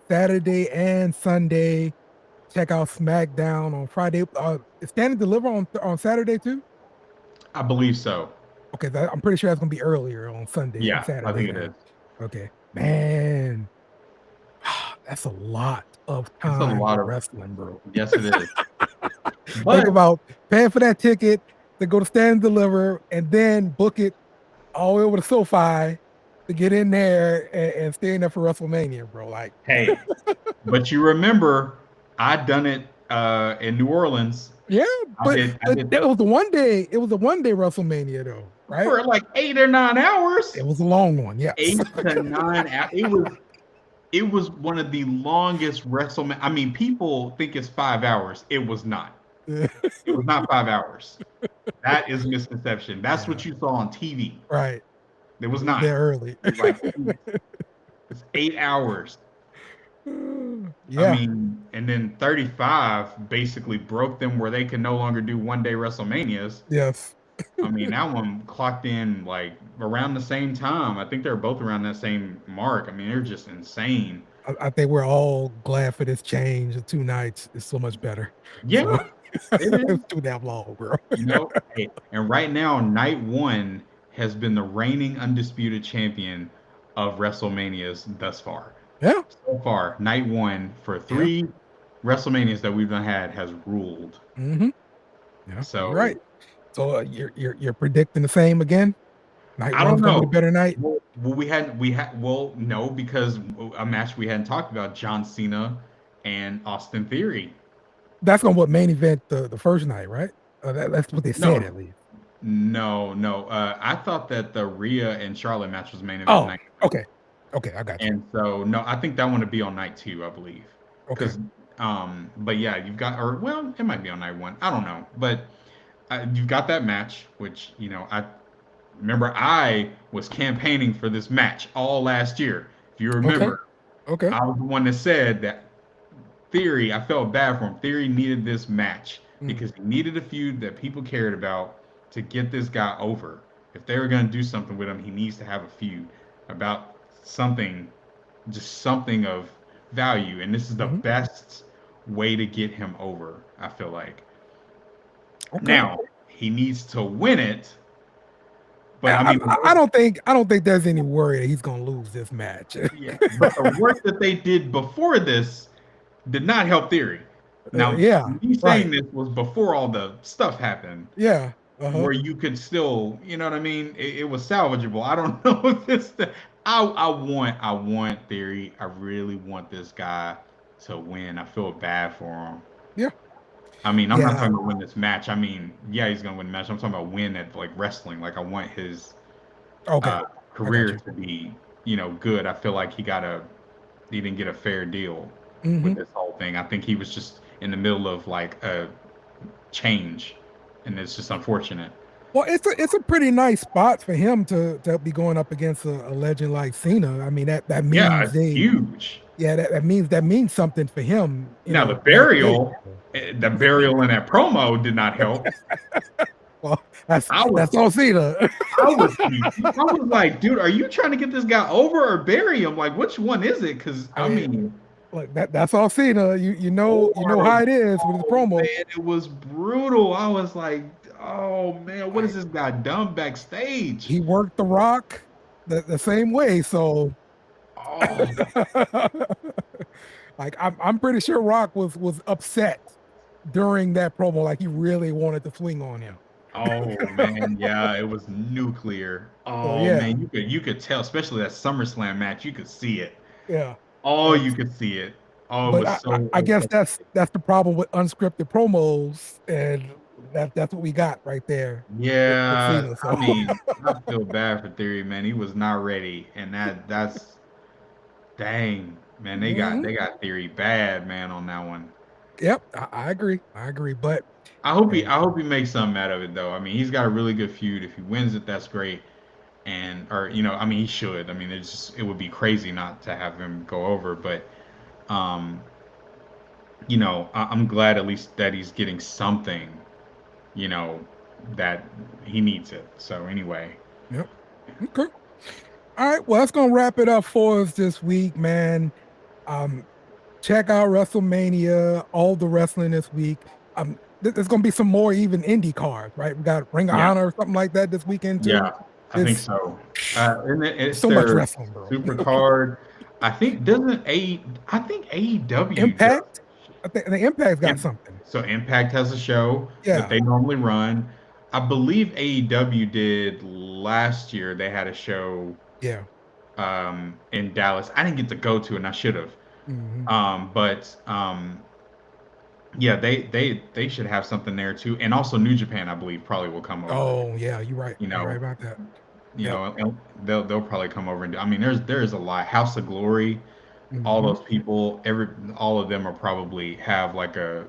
Saturday and Sunday. Check out SmackDown on Friday. Is Stand and Deliver on Saturday too? I believe so. Okay, I'm pretty sure that's gonna be earlier on Sunday, on Yeah, I Saturday think it is. then. Okay, man, that's a lot of It's a time lot for of wrestling, bro. yes, it is. Think But about paying for that ticket to go to Stand and Deliver, and then book it all the way over to SoFi to get in there and stay in there for WrestleMania, bro. Like, hey, but you remember, I done it in New Orleans. yeah, but I did it was the one day. It was the one day WrestleMania, though, right? for like 8 or 9 hours. It was a long one. Yes. 8 to 9 hours. It was one of the longest WrestleMania. I mean, people think it's 5 hours. It was not. It was not 5 hours. That is a misconception. That's Yeah. what you saw on TV. Right. It was It was not. there early. It was like it's 8 hours. I Yeah. mean, and then 35 basically broke them where they can no longer do 1 day WrestleManias. Yes. I mean, that one clocked in like around the same time. I think they're both around that same mark. I mean, they're just insane. I think we're all glad for this change. The 2 nights is so much better. So Yeah, it is. it's too damn long, bro. Hey, and right now, night one has been the reigning undisputed champion of WrestleManias thus far. Yeah. So far, night one for Yeah. three WrestleManias that we've done had has ruled. Hmm. Yeah. You're So right. So you're predicting the same again? Night I don't one's gonna be the know. better night. Well, no, because a match we hadn't talked about, John Cena and Austin Theory. That's gonna what main event the first night, right? That's what they said No, at least. no. I thought that the Rhea and Charlotte match was main event Oh, night one. okay. Okay, I got you. And so no, I think that one would be on night two, I believe. Okay. Because but yeah, you've got or well, it might be on night one. I don't know, but you've got that match, which I remember I was campaigning for this match all last year. If you Okay. remember, Okay. I was the one that said that Theory, I felt bad for him. Theory needed this match Mm. because he needed a feud that people cared about to get this guy over. If they were going to do something with him, he needs to have a feud about something, just something of value. And this is the Hmm. best way to get him over, I feel like. Okay. Now, he needs to win it, but I I, mean, I don't think there's any worry that he's gonna lose this match. yeah, but the work that they did before this did not help Theory. Now, Yeah. me saying Right. this was before all the stuff happened, Yeah. Uh-huh. where you could still, you know what I mean? It was salvageable. I don't know if it's I want Theory. I really want this guy to win. I feel bad for him. Yeah. I mean, I'm not Yeah. talking about win this match. I mean, yeah, he's gonna win the match. I'm talking about win at like wrestling. Like I want his Okay. uh, I got career you. to be, good. I feel like he didn't get a fair deal with Hmm. this whole thing. I think he was just in the middle of like a change, and it's just unfortunate. Well, it's a pretty nice spot for him to be going up against a legend like Cena. I mean that Yeah, means it's they huge. yeah that means something for him, Now backstage. the burial in that promo did not help. Well, that's I was that's all Cena. I was I was like, dude, are you trying to get this guy over or bury him? Like, which one is it? Because I I mean, mean, look, that's all Cena. You know how oh, it is with the oh promo. man, it was brutal. I was like, oh man, what has Like this guy done backstage? he worked The Rock the same way. So Oh, like I'm pretty sure Rock was upset during that promo. Like he really wanted to swing on him. oh man, yeah, it was nuclear. So Oh yeah, man, you could tell, especially that SummerSlam match, you could see it. yeah. Oh, you could see it. Oh, it But was so it I was guess so that's the problem with unscripted promos, and that's what we got right there with Yeah, Cena. I So mean, I feel bad for Theory, man. He was not ready, and that's dang, man. They got mhm. they got Theory bad, man, on that one. Yep, I agree. I agree. But hey, I hope he makes something out of it though. I mean, he's got a really good feud. If he wins it, that's great. And or I mean, he should. I mean, it would be crazy not to have him go over. But um, I'm glad at least that he's getting something. You know, that he needs it. So anyway, yep. Okay. All right. Well, that's gonna wrap it up for us this week, man. Um, check out WrestleMania, all the wrestling this week. There's gonna be some more even indie cards, right? We got Ring of yeah. Honor or something like that this weekend Yeah, too. I think It's so. And it's so much their wrestling, bro. super card. I think doesn't A I think AEW does. Impact. I think the Impact's got Im- something. So Impact has a show that Yeah. they normally run. I believe AEW did last year. They had a show Yeah. in Dallas. I didn't get to go to, and I should have. Hmm. But yeah, they should have something there too. And also New Japan, I believe, probably will come over. Oh, yeah. You're right. You You're right know, about that. Yep. and they'll probably come over and I mean, there's a lot. House of Glory, all Hmm. those people, all of them are probably have like a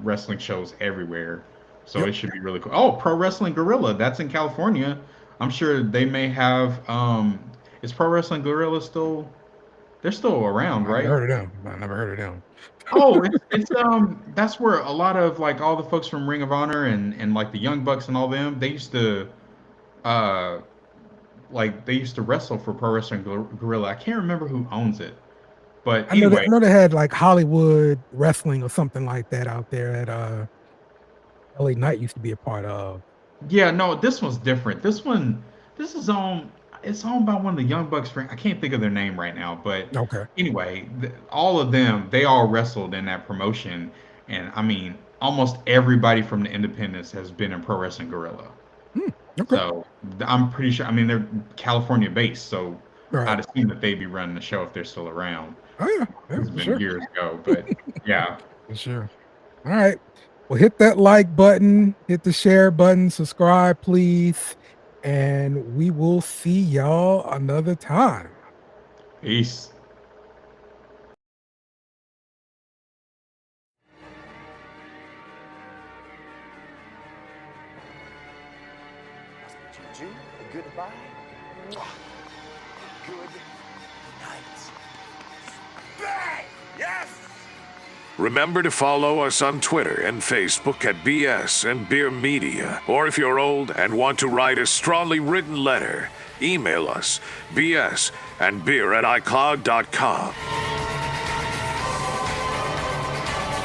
wrestling shows everywhere. So Yep. it should be really cool. Oh, Pro Wrestling Gorilla, that's in California. I'm sure they may have. Is Pro Wrestling Gorilla still? They're still around, I never right? heard of them. I never heard of them. Oh, it's that's where a lot of like all the folks from Ring of Honor and like the Young Bucks and all them, they used to uh they used to wrestle for Pro Wrestling Gorilla. I can't remember who owns it, but I anyway, know they had like Hollywood wrestling or something like that out there that LA Knight used to be a part of. yeah, no, this one's different. This is it's owned by one of the Young Bucks. I can't think of their name right now, but Okay. anyway, all of them, they all wrestled in that promotion, and I mean, almost everybody from the Independents has been in Pro Wrestling Gorilla. Hmm, okay. So I'm pretty sure. I mean, they're California based, so All right. I'd assume that they'd be running the show if they're still around. Oh yeah. Yeah, This has for been sure. years ago, but yeah. For sure. All right. Well, hit that like button, hit the share button, subscribe, please. And we will see y'all another time. Peace. Juju, a goodbye. Mwah. Good night. Bang! Yes! Remember to follow us on Twitter and Facebook at BSnBEER Media. Or if you're old and want to write a strongly written letter, email us bsnbeer@icloud.com.